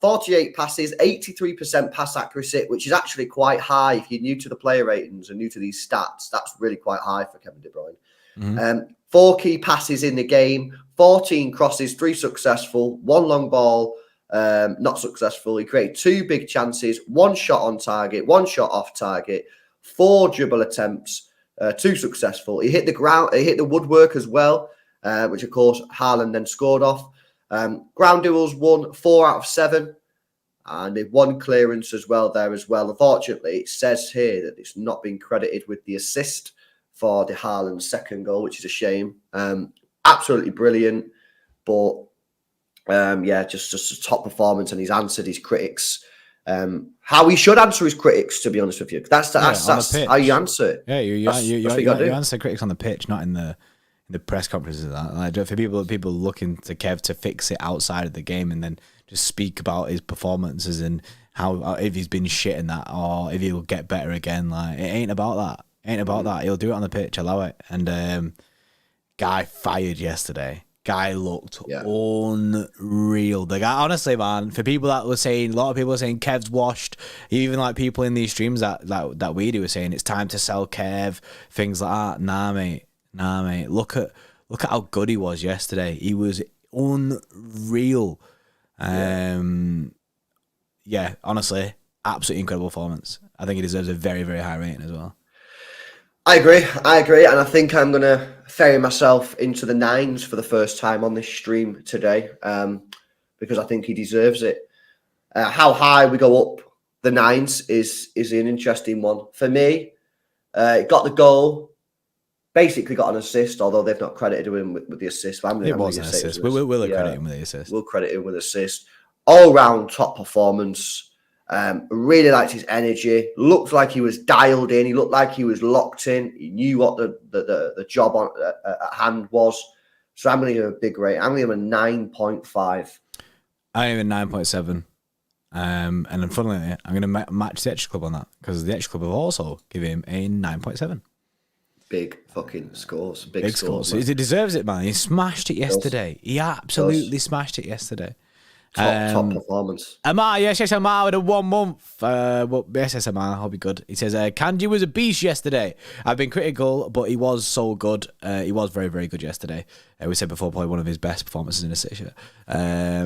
48 passes, 83% pass accuracy, which is actually quite high. If you're new to the player ratings and new to these stats, that's really quite high for Kevin De Bruyne. 4 key passes in the game, 14 crosses, 3 successful, 1 long ball, not successful. He created 2 big chances, 1 shot on target, 1 shot off target, 4 dribble attempts, 2 successful. He hit the ground, he hit the woodwork as well. Which, of course, Haaland then scored off. Ground duels won 4 out of 7. And they've 1 clearance as well there as well. Unfortunately, it says here that it's not been credited with the assist for the Haaland second goal, which is a shame. Absolutely brilliant. But, just a top performance. And he's answered his critics. How he should answer his critics, to be honest with you. That's how you answer it. Yeah, you answer critics on the pitch, not in the press conferences of that. Like, for people looking to Kev to fix it outside of the game and then just speak about his performances and how if he's been shit in that or if he'll get better again. Like, it ain't about that. He'll do it on the pitch. Allow it. And guy fired yesterday. Guy looked unreal. The guy, honestly, man. For people that were saying, a lot of people were saying Kev's washed. Even like people in these streams that we do were saying it's time to sell Kev, things like that. Nah, mate. Look at how good he was yesterday. He was unreal. Honestly, absolutely incredible performance. I think he deserves a very, very high rating as well. I agree, and I think I'm gonna ferry myself into the 9s for the first time on this stream today, because I think he deserves it. How high we go up the 9s is an interesting one for me. Got the goal. Basically got an assist, although they've not credited him with the assist. It was an assist. We'll credit him with the assist. We'll credit him with assist. All-round top performance. Really liked his energy. Looked like he was dialed in. He looked like he was locked in. He knew what the job at hand was. So I'm going to give him a big rate. I'm going to give him a 9.5. I give him 9.7. And then funnily, I'm going to match the Xtra Club on that because the Xtra Club have also given him a 9.7. Big fucking scores. Big scores. He deserves it, man. He smashed it yesterday. He absolutely smashed it yesterday. Top performance. Amar, yes, Amar with a 1 month. Yes, Amar, I'll be good. He says, Kanji was a beast yesterday. I've been critical, but he was so good. He was very, very good yesterday. We said before, probably one of his best performances in a City.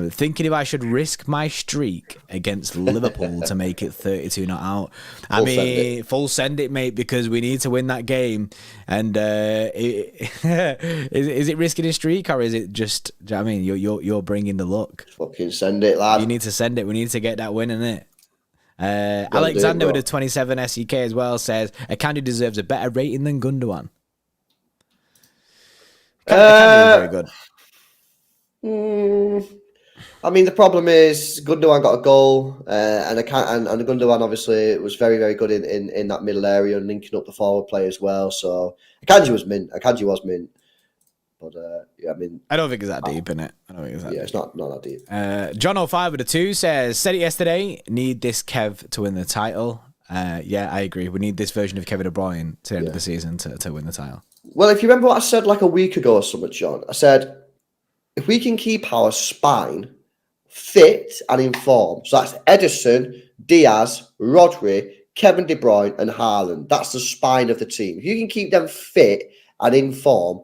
Thinking if I should risk my streak against Liverpool to make it 32 not out. Full send it, mate, because we need to win that game. And is it risking a streak or is it just? Do you know what I mean, you're bringing the luck. Fucking send it, lad. You need to send it. We need to get that win, innit? Alexander with a 27 SEK as well says Akanji deserves a better rating than Gundogan. Akanji is very good. I mean, the problem is Gundogan got a goal, and Gundogan obviously was very, very good in that middle area and linking up the forward play as well. So Akanji was mint. But yeah, I mean, I don't think it's that deep, innit? I don't think it's that deep. It's not that deep. John 05 with a 2 says, said it yesterday, need this Kev to win the title. Yeah, I agree. We need this version of Kevin De Bruyne to the end of the season to win the title. Well, if you remember what I said like a week ago or something, John, I said, if we can keep our spine fit and in form, so that's Ederson, Diaz, Rodri, Kevin De Bruyne and Haaland. That's the spine of the team. If you can keep them fit and in form,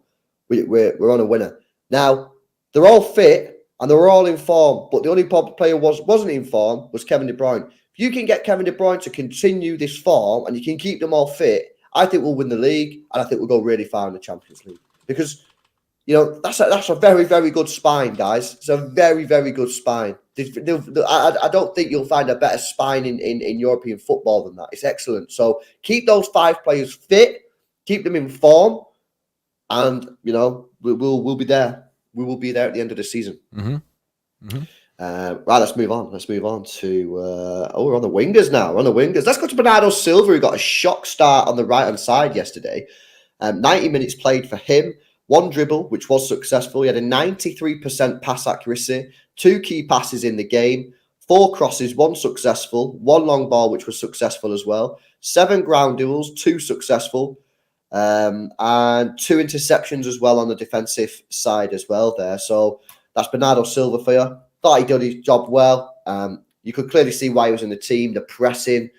we're on a winner. Now, they're all fit and they're all in form, but the only player wasn't in form was Kevin De Bruyne. If you can get Kevin De Bruyne to continue this form and you can keep them all fit, I think we'll win the league and I think we'll go really far in the Champions League. Because, you know, that's a very, very good spine, guys. It's a very, very good spine. I don't think you'll find a better spine in European football than that. It's excellent. So keep those 5 players fit, keep them in form, and, you know, we'll be there. We will be there at the end of the season. Right, let's move on. Let's move on to... we're on the wingers now. We're on the wingers. Let's go to Bernardo Silva, who got a shock start on the right-hand side yesterday. 90 minutes played for him. 1 dribble, which was successful. He had a 93% pass accuracy. 2 key passes in the game. 4 crosses, 1 successful. 1 long ball, which was successful as well. 7 ground duels, 2 successful. And 2 interceptions as well on the defensive side as well there. So that's Bernardo Silva for you. Thought he did his job well. You could clearly see why he was in the team. The pressing,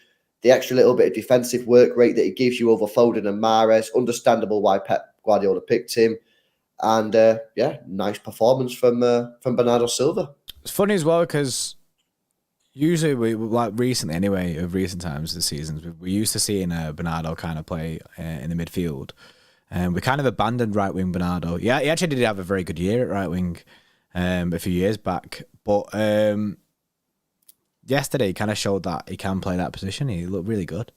the extra little bit of defensive work rate that he gives you over Foden and Mahrez. Understandable why Pep Guardiola picked him. And yeah, nice performance from Bernardo Silva. It's funny as well because usually we like recently anyway, of recent times this season, we're used to seeing Bernardo kind of play in the midfield. And we kind of abandoned right wing Bernardo. Yeah, he actually did have a very good year at right wing a few years back. But yesterday he kind of showed that he can play that position. He looked really good.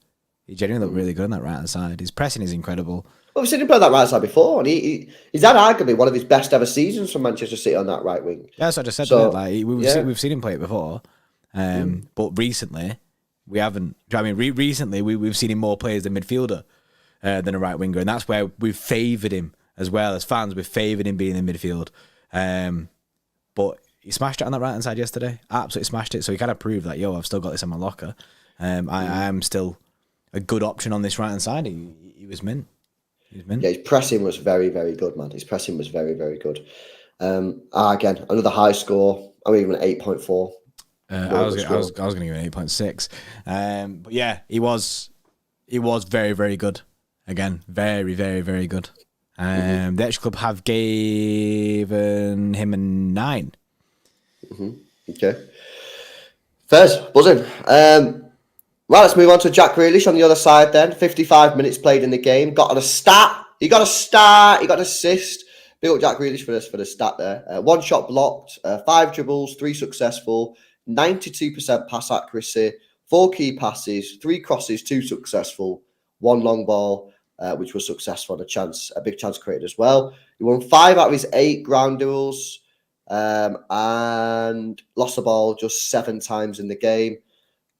He genuinely looked really good on that right hand side. His pressing is incredible. Well, we've seen him play that right side before, and he's had arguably one of his best ever seasons for Manchester City on that right wing. Yeah, so I just said that. Like we've seen him play it before, but recently we haven't. Do you know what I mean? Recently we've seen him more play as a midfielder than a right winger, and that's where we've favoured him as well as fans. We've favoured him being in midfield, but he smashed it on that right hand side yesterday. Absolutely smashed it. So he kind of proved that I've still got this in my locker. I am still a good option on this right hand side. He was mint. Yeah, his pressing was very, very good, man. His pressing was very, very good. Again, another high score. I'm even at 8.4. I was going to give it 8.6. But yeah, he was very, very good. Again, very, very, very good. The Xtra Club have given him a 9. Okay. Fairs, buzzing. Right, let's move on to Jack Grealish on the other side then. 55 minutes played in the game. Got a stat. He got an assist. Big up Jack Grealish for the stat there. 1 shot blocked, 5 dribbles, 3 successful, 92% pass accuracy, 4 key passes, 3 crosses, 2 successful, 1 long ball, which was successful and a big chance created as well. He won 5 out of his 8 ground duels and lost the ball just 7 times in the game.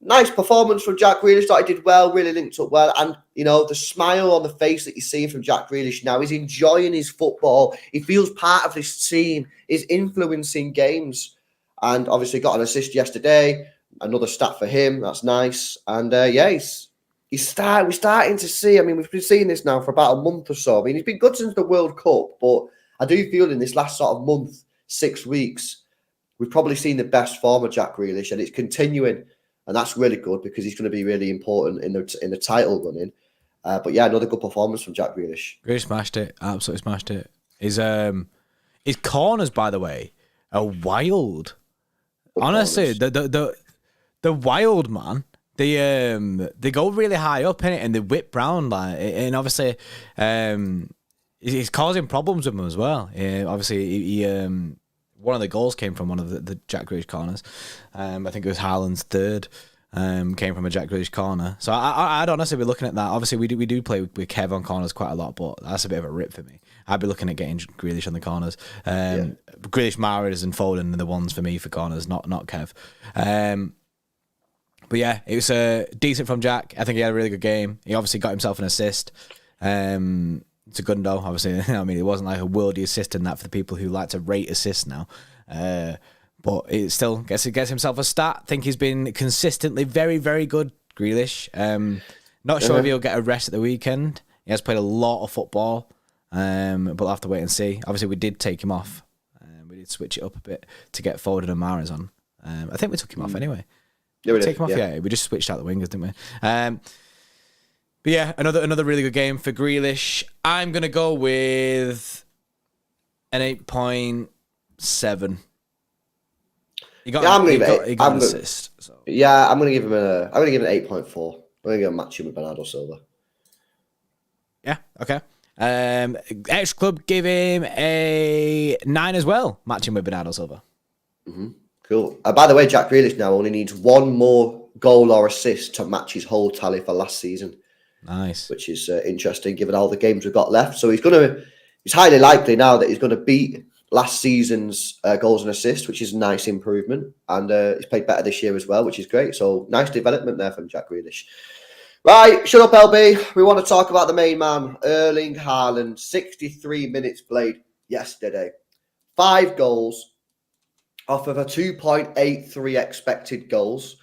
nice performance from Jack Grealish. Thought he did well, really linked up well. And, the smile on the face that you see from Jack Grealish now, he's enjoying his football. He feels part of this team, he's influencing games. And obviously got an assist yesterday. Another stat for him. That's nice. And, we're starting to see, we've been seeing this now for about a month or so. He's been good since the World Cup, but I do feel in this last sort of month, 6 weeks, we've probably seen the best form of Jack Grealish, and it's continuing. And that's really good because he's going to be really important in the title running. But yeah, another good performance from Jack Grealish. Grealish smashed it. Absolutely smashed it. His corners, by the way, are wild. Good honestly, corners. The wild, man. They go really high up in it and they whip round and obviously he's causing problems with them as well. Obviously he one of the goals came from one of the Jack Grealish corners. I think it was Haaland's third. Came from a Jack Grealish corner. So I'd honestly be looking at that. Obviously we do play with Kev on corners quite a lot, but that's a bit of a rip for me. I'd be looking at getting Grealish on the corners. Grealish, Mahrez and Foden are the ones for me for corners, not Kev. But yeah, it was decent from Jack. I think he had a really good game. He obviously got himself an assist. It's a good though, obviously. It wasn't like a worldy assist in that for the people who like to rate assists now. But it still gets himself a stat. I think he's been consistently very, very good, Grealish. Not sure if he'll get a rest at the weekend. He has played a lot of football, but we'll have to wait and see. Obviously, we did take him off. We did switch it up a bit to get Foden and Mahrez on. I think we took him off anyway. Yeah, we did. Take him off, yeah. We just switched out the wingers, didn't we? But yeah, another really good game for Grealish. I'm gonna go with an 8.7. He got an assist. So. Yeah, I'm gonna give him an 8.4. I'm gonna go match him with Bernardo Silva. Yeah, okay. Xtra Club gave him a 9 as well, matching with Bernardo Silva. Mm-hmm. Cool. By the way, Jack Grealish now only needs one more goal or assist to match his whole tally for last season. Nice. Which is interesting given all the games we've got left. So he's highly likely now that he's going to beat last season's goals and assists, which is a nice improvement. And he's played better this year as well, which is great. So nice development there from Jack Grealish. Right, shut up, LB. We want to talk about the main man, Erling Haaland. 63 minutes played yesterday. 5 goals. Off of a 2.83 expected goals,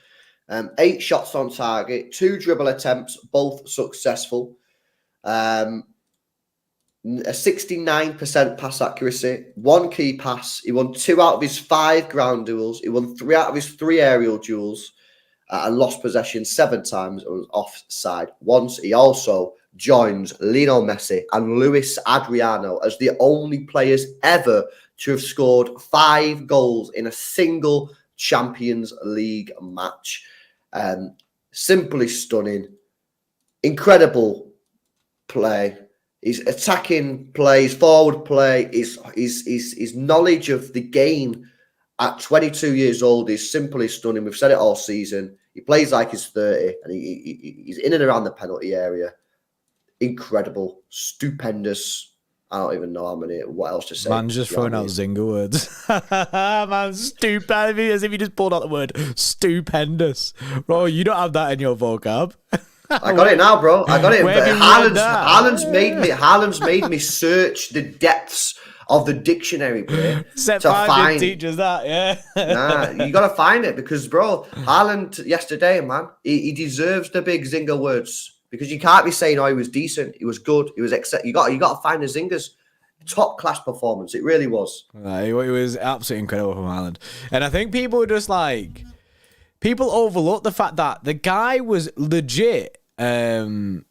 8 shots on target, 2 dribble attempts, both successful, a 69% pass accuracy, 1 key pass. He won 2 out of his 5 ground duels. He won 3 out of his 3 aerial duels and lost possession 7 times and was offside once. He also joins Lionel Messi and Luis Adriano as the only players ever to have scored 5 goals in a single Champions League match. Simply stunning. Incredible play. His attacking play, his forward play, his knowledge of the game at 22 years old is simply stunning. We've said it all season. He plays like he's 30 and he's in and around the penalty area. Incredible. Stupendous. I don't even know what else to say. Man's just throwing out Zinger words. Man, stupendous. As if you just pulled out the word stupendous. Bro, you don't have that in your vocab. I got it now, bro. I got it. Haaland's made me search the depths of the dictionary, bro. Set to find teaches that, yeah. Nah, you gotta find it because, bro, Haaland yesterday, man, he deserves the big Zinger words. Because you can't be saying, "Oh, he was decent, he was good, he was." You got to find the zingers. Top class performance, it really was. It was absolutely incredible from Haaland, and I think people overlook the fact that the guy was legit pulling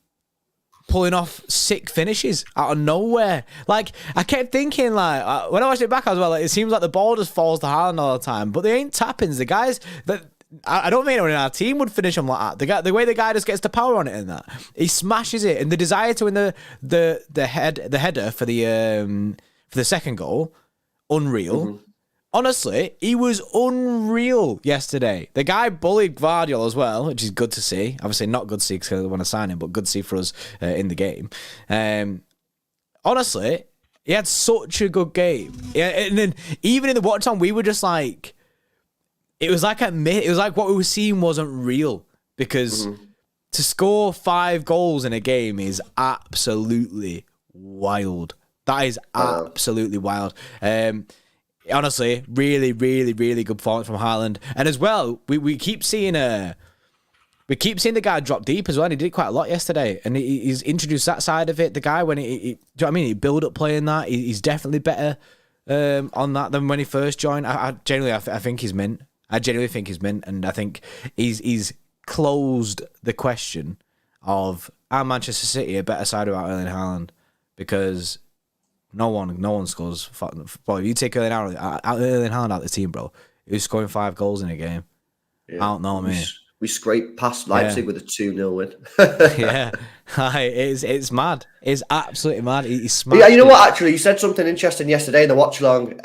off sick finishes out of nowhere. Like I kept thinking, like when I watched it back as well, like, it seems like the ball just falls to Haaland all the time, but they ain't tap-ins. The guys that. I don't think anyone in our team would finish him like that. The way the guy just gets the power on it and that he smashes it, and the desire to win the header for the second goal, unreal. Mm-hmm. Honestly, he was unreal yesterday. The guy bullied Guardiola as well, which is good to see. Obviously, not good to see because I want to sign him, but good to see for us in the game. Honestly, he had such a good game. Yeah, and then even in the watch time, we were just like. it was like what we were seeing wasn't real, because to score 5 goals in a game is absolutely wild. That is absolutely wild. Honestly, really, really, really good performance from Haaland. And as well, we keep seeing the guy drop deep as well. And he did quite a lot yesterday, and he's introduced that side of it. The guy, when do you know what I mean? He build up playing that. He's definitely better on that than when he first joined. I think he's mint. I genuinely think he's mint, and I think he's closed the question of, are Manchester City a better side without Erling Haaland? Because no one scores. Well, if you take Erling Haaland out of the team, bro, who's scoring 5 goals in a game? Yeah. I don't know, man. We scraped past Leipzig with a 2-0 win. Yeah, it's mad. It's absolutely mad. He's smart. Yeah, you know what? Actually, you said something interesting yesterday in the watch along.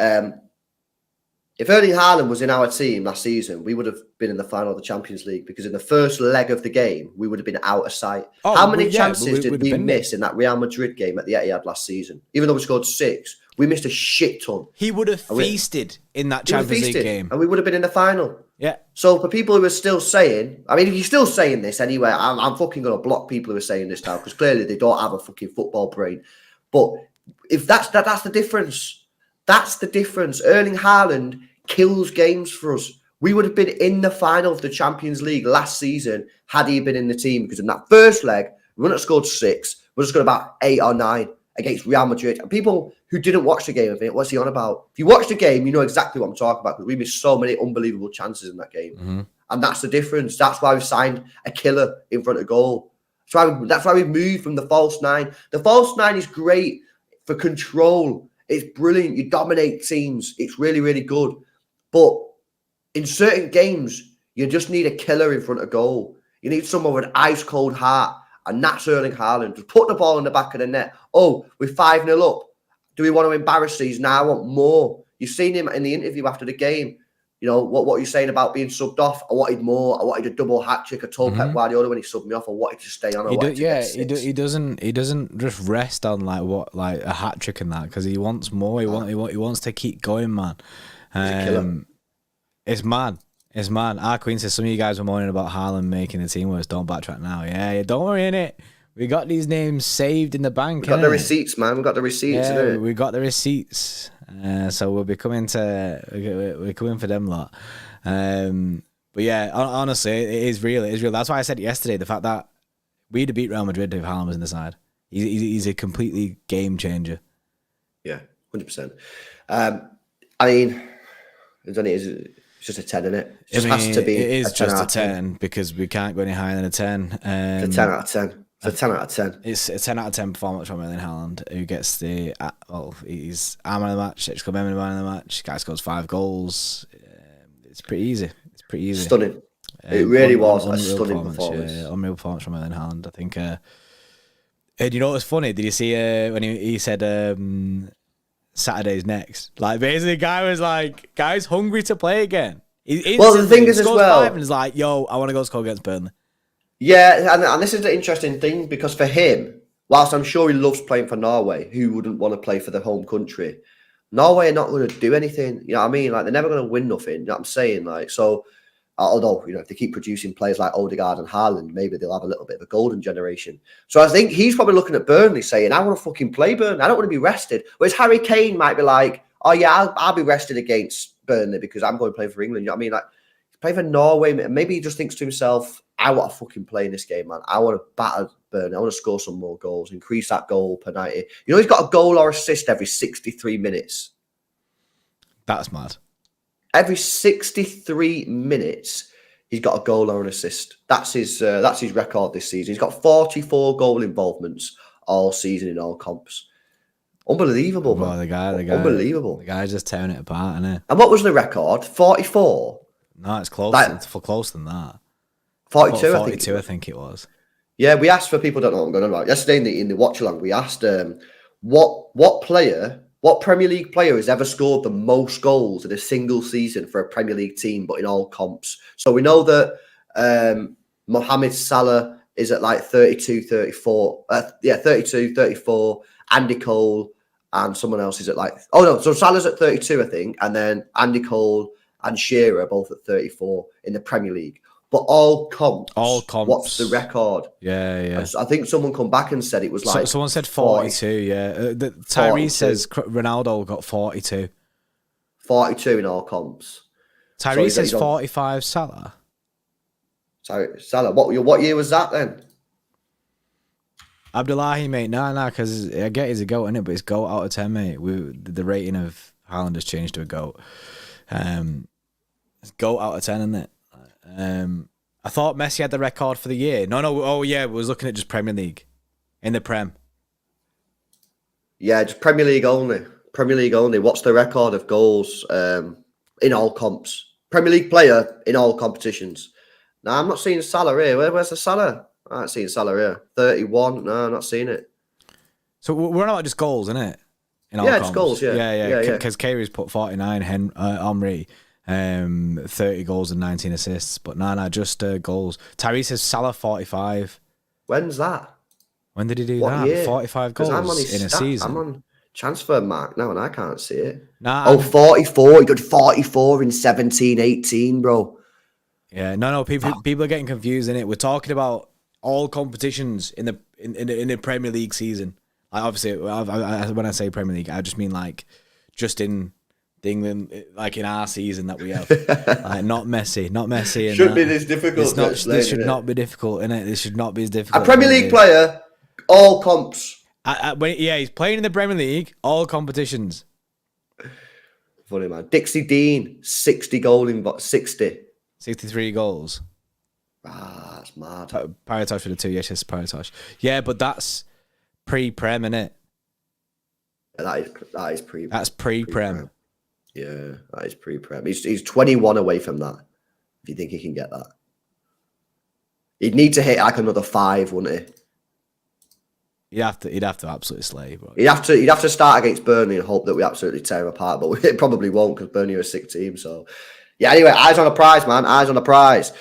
If Erling Haaland was in our team last season, we would have been in the final of the Champions League, because in the first leg of the game, we would have been out of sight. How many chances did we miss in that Real Madrid game at the Etihad last season? Even though we scored 6, we missed a shit ton. He would have feasted in that Champions League game, and we would have been in the final. Yeah. So for people who are still saying, I mean, if you're still saying this anyway, I'm fucking going to block people who are saying this now, because clearly they don't have a fucking football brain. But if that's the difference. That's the difference. Erling Haaland kills games for us. We would have been in the final of the Champions League last season had he been in the team, because in that first leg, we wouldn't have scored 6. We would have scored about 8 or 9 against Real Madrid. And people who didn't watch the game, I think, what's he on about? If you watch the game, you know exactly what I'm talking about, because we missed so many unbelievable chances in that game. Mm-hmm. And that's the difference. That's why we've signed a killer in front of goal. That's why we've moved from the false 9. The false 9 is great for control. It's brilliant. You dominate teams. It's really, really good. But in certain games, you just need a killer in front of goal. You need someone with an ice-cold heart, and that's Erling Haaland. Just put the ball in the back of the net. Oh, we're 5-0 up. Do we want to embarrass these? Now I want more. You've seen him in the interview after the game. You know, what are you saying about being subbed off? I wanted more. I wanted a double hat-trick. I told Pep Guardiola when he subbed me off, I wanted to stay on. He doesn't just rest on like a hat-trick and that, because he wants more. He wants to keep going, man. It's mad. It's mad. Our Queen says some of you guys were moaning about Haaland making the team worse. Don't backtrack now. Yeah, don't worry, innit? We got these names saved in the bank. We got the receipts, man. We got the receipts. Yeah, we got the receipts. So we'll be coming we're coming for them lot. But yeah, honestly, it is real. It is real. That's why I said yesterday, the fact that we'd have beat Real Madrid if Haaland was in the side. He's a completely game changer. Yeah, 100%. I mean, it's just a 10, isn't it? It just has to be. It is just a 10, because we can't go any higher than a 10. It's a 10 out of 10. It's a 10 out of 10. It's a 10 out of 10 performance from Erling Haaland, who gets he's our man of the match, Xtra Club man of the match. Guy scores 5 goals. It's pretty easy. Stunning. It really was a stunning performance. Yeah, unreal performance from Erling Haaland. I think. And you know what was funny? Did you see when he said Saturday's next? Like, basically, the guy was like, guy's hungry to play again. Well, the thing is as well, 5 and he's like, yo, I want to go score against Burnley. Yeah, and this is the interesting thing, because for him, whilst I'm sure he loves playing for Norway, who wouldn't want to play for the home country? Norway are not going to do anything. You know what I mean? Like, they're never going to win nothing. You know what I'm saying? Like, so, although, you know, if they keep producing players like Odegaard and Haaland, maybe they'll have a little bit of a golden generation. So I think he's probably looking at Burnley saying, I want to fucking play Burnley. I don't want to be rested. Whereas Harry Kane might be like, oh yeah, I'll be rested against Burnley because I'm going to play for England. You know what I mean? Like, play for Norway. Maybe he just thinks to himself, I want to fucking play in this game, man. I want to batter Burnley. I want to score some more goals, increase that goal per night. You know, he's got a goal or assist every 63 minutes. That's mad. Every 63 minutes, he's got a goal or an assist. That's his record this season. He's got 44 goal involvements all season in all comps. Unbelievable, man. The guy, unbelievable. The guy's just tearing it apart, isn't he? And what was the record? 44? No, it's close. It's for close than that. 42, 42, I think it was. Yeah, we asked for people who don't know what I'm going on about. Yesterday in the watch along, we asked what Premier League player has ever scored the most goals in a single season for a Premier League team, but in all comps. So we know that Mohamed Salah is at like 32, 34. 32, 34. Andy Cole and someone else is at like... Oh, no. So Salah's at 32, I think. And then Andy Cole and Shearer both at 34 in the Premier League. But all comps. What's the record? Yeah. I think someone come back and said it was like... someone said 42, yeah. Tyrese says Ronaldo got 42. 42 in all comps. Tyrese says 45 Salah. Sorry, Salah. What year was that then? Abdullahi, mate. Nah, because I get he's a GOAT, innit? But it's GOAT out of 10, mate. The rating of Haaland has changed to a GOAT. It's GOAT out of 10, isn't it? I thought Messi had the record for the year. No. Oh, yeah. We was looking at just Premier League. In the Prem. Yeah, just Premier League only. Premier League only. What's the record of goals in all comps? Premier League player in all competitions. No, I'm not seeing Salah here. Where's the Salah? I'm not seeing Salah here. 31. No, I'm not seeing it. So we're not just goals, isn't it? Yeah, it's goals, yeah. Yeah. Because Kyrie's put 49, Omri, 30 goals and 19 assists. But no, just goals. Tyrese says Salah 45. When's that? When did he do what that? Year? 45 goals in a season. I'm on transfer mark now and I can't see it. Nah, 44. He did 44 in 17, 18, bro. Yeah, no. People are getting confused in it. We're talking about all competitions in the Premier League season. Like obviously, when I say Premier League, I just mean like just in England, like in our season that we have. Like not Messi. And should be this difficult. This should not be difficult, innit? This should not be as difficult. A Premier League player, all comps. He's playing in the Premier League, all competitions. Funny man. Dixie Dean, 60 goal in 60. 63 goals. Ah, that's mad. Paratosh with the 2, yes, Paratosh. Yeah, but that's pre-Prem, innit? Yeah, that is pre-Prem. That's pre-Prem. Yeah, that is pre-Prem. He's 21 away from that, if you think he can get that. He'd need to hit like another 5, wouldn't he? He'd have to absolutely slay, bro. He'd have to start against Burnley and hope that we absolutely tear him apart, but it probably won't because Burnley are a sick team, so... Yeah, anyway, eyes on the prize, man. Eyes on the prize.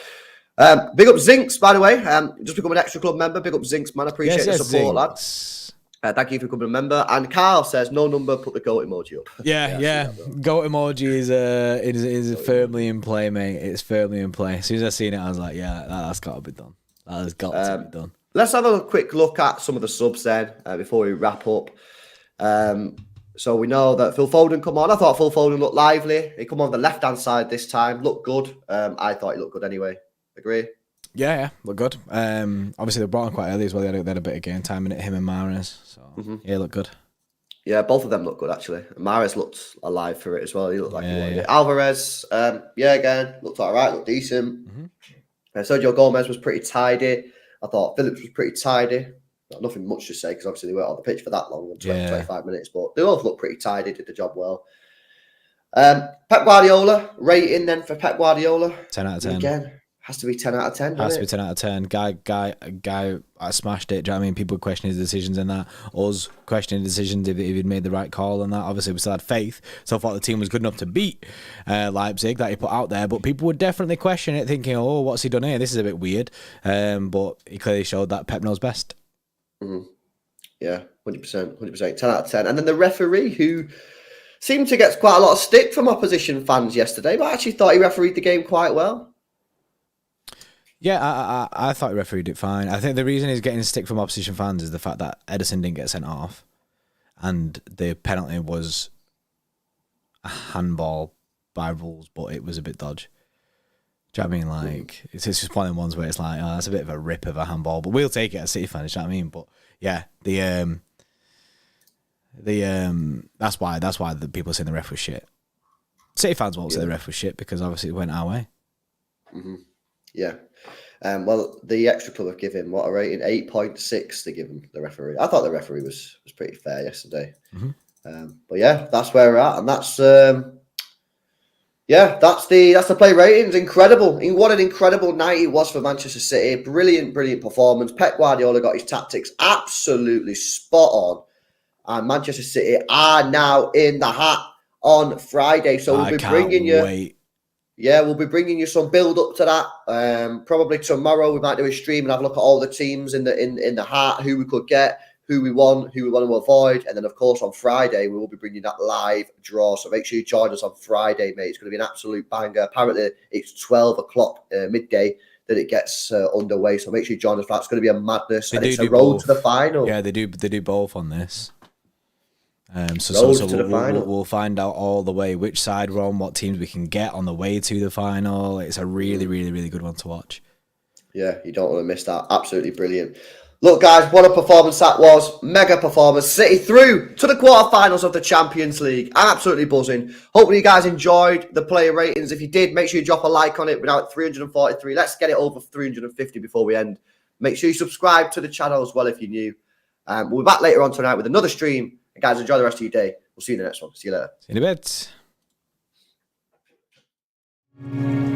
Big up Zinks, by the way. Just become an Xtra Club member. Big up Zinks, man. Appreciate the support, lads. Thank you for becoming a member. And Carl says, no number, put the goat emoji up. Yeah. Goat emoji is firmly in play, mate. It's firmly in play. As soon as I seen it, I was like, yeah, that's got to be done. That has got to be done. Let's have a quick look at some of the subs then before we wrap up. So we know that Phil Foden come on. I thought Phil Foden looked lively. He come on the left-hand side this time. Looked good. I thought he looked good anyway. Agree? Yeah, looked good. Obviously, they brought him quite early as well. They had a bit of game time in it, him and Mahrez. So, yeah, looked good. Yeah, both of them looked good, actually. Mahrez looked alive for it as well. He looked like he wanted it. Alvarez, again, looked all right, looked decent. Sergio Gomez was pretty tidy. I thought Phillips was pretty tidy. Nothing much to say because obviously they weren't on the pitch for that long, 25 minutes, but they both looked pretty tidy, did the job well. Pep Guardiola, rating then for Pep Guardiola? 10 out of 10. Again, has to be 10 out of 10. Has to be 10 out of 10. Guy, I smashed it. Do you know what I mean? People questioning his decisions in that. Us questioning decisions if he'd made the right call and that. Obviously, we still had faith. So I thought the team was good enough to beat Leipzig that he put out there. But people would definitely question it, thinking, oh, what's he done here? This is a bit weird. But he clearly showed that Pep knows best. Yeah, 100%. 10 out of 10. And then the referee, who seemed to get quite a lot of stick from opposition fans yesterday, but I actually thought he refereed the game quite well. Yeah, I thought he refereed it fine. I think the reason he's getting stick from opposition fans is the fact that Ederson didn't get sent off, and the penalty was a handball by rules, but it was a bit dodgy. Do you know what I mean? Like, it's just one of the ones where it's like, oh, that's a bit of a rip of a handball, but we'll take it as City fans. Do you know what I mean? But yeah, that's why the people saying the ref was shit. City fans won't say the ref was shit because obviously it went our way. Yeah. Well, the Xtra Club have given what a rating 8.6. They give him the referee. I thought the referee was pretty fair yesterday. But yeah, that's where we're at, and that's the play ratings. Incredible. What an incredible night it was for Manchester City. Brilliant performance. Pep Guardiola got his tactics absolutely spot on, and Manchester City are now in the hat on Friday. So we'll be bringing you. Yeah, we'll be bringing you some build up to that. Probably tomorrow we might do a stream and have a look at all the teams in the hat, who we could get, who we want to avoid. And then, of course, on Friday, we will be bringing that live draw. So make sure you join us on Friday, mate. It's going to be an absolute banger. Apparently, it's 12 o'clock midday that it gets underway. So make sure you join us for that. It's going to be a madness. And it's a road to the final. Yeah, they do both on this. So we'll find out all the way which side we're on, what teams we can get on the way to the final. It's a really, really, really good one to watch. Yeah, you don't want to miss that. Absolutely brilliant. Look, guys, what a performance that was. Mega performance. City through to the quarterfinals of the Champions League. Absolutely buzzing. Hopefully you guys enjoyed the player ratings. If you did, make sure you drop a like on it. We're now at 343. Let's get it over 350 before we end. Make sure you subscribe to the channel as well if you're new. We'll be back later on tonight with another stream. And guys, enjoy the rest of your day. We'll see you in the next one. See you later. See you in a bit.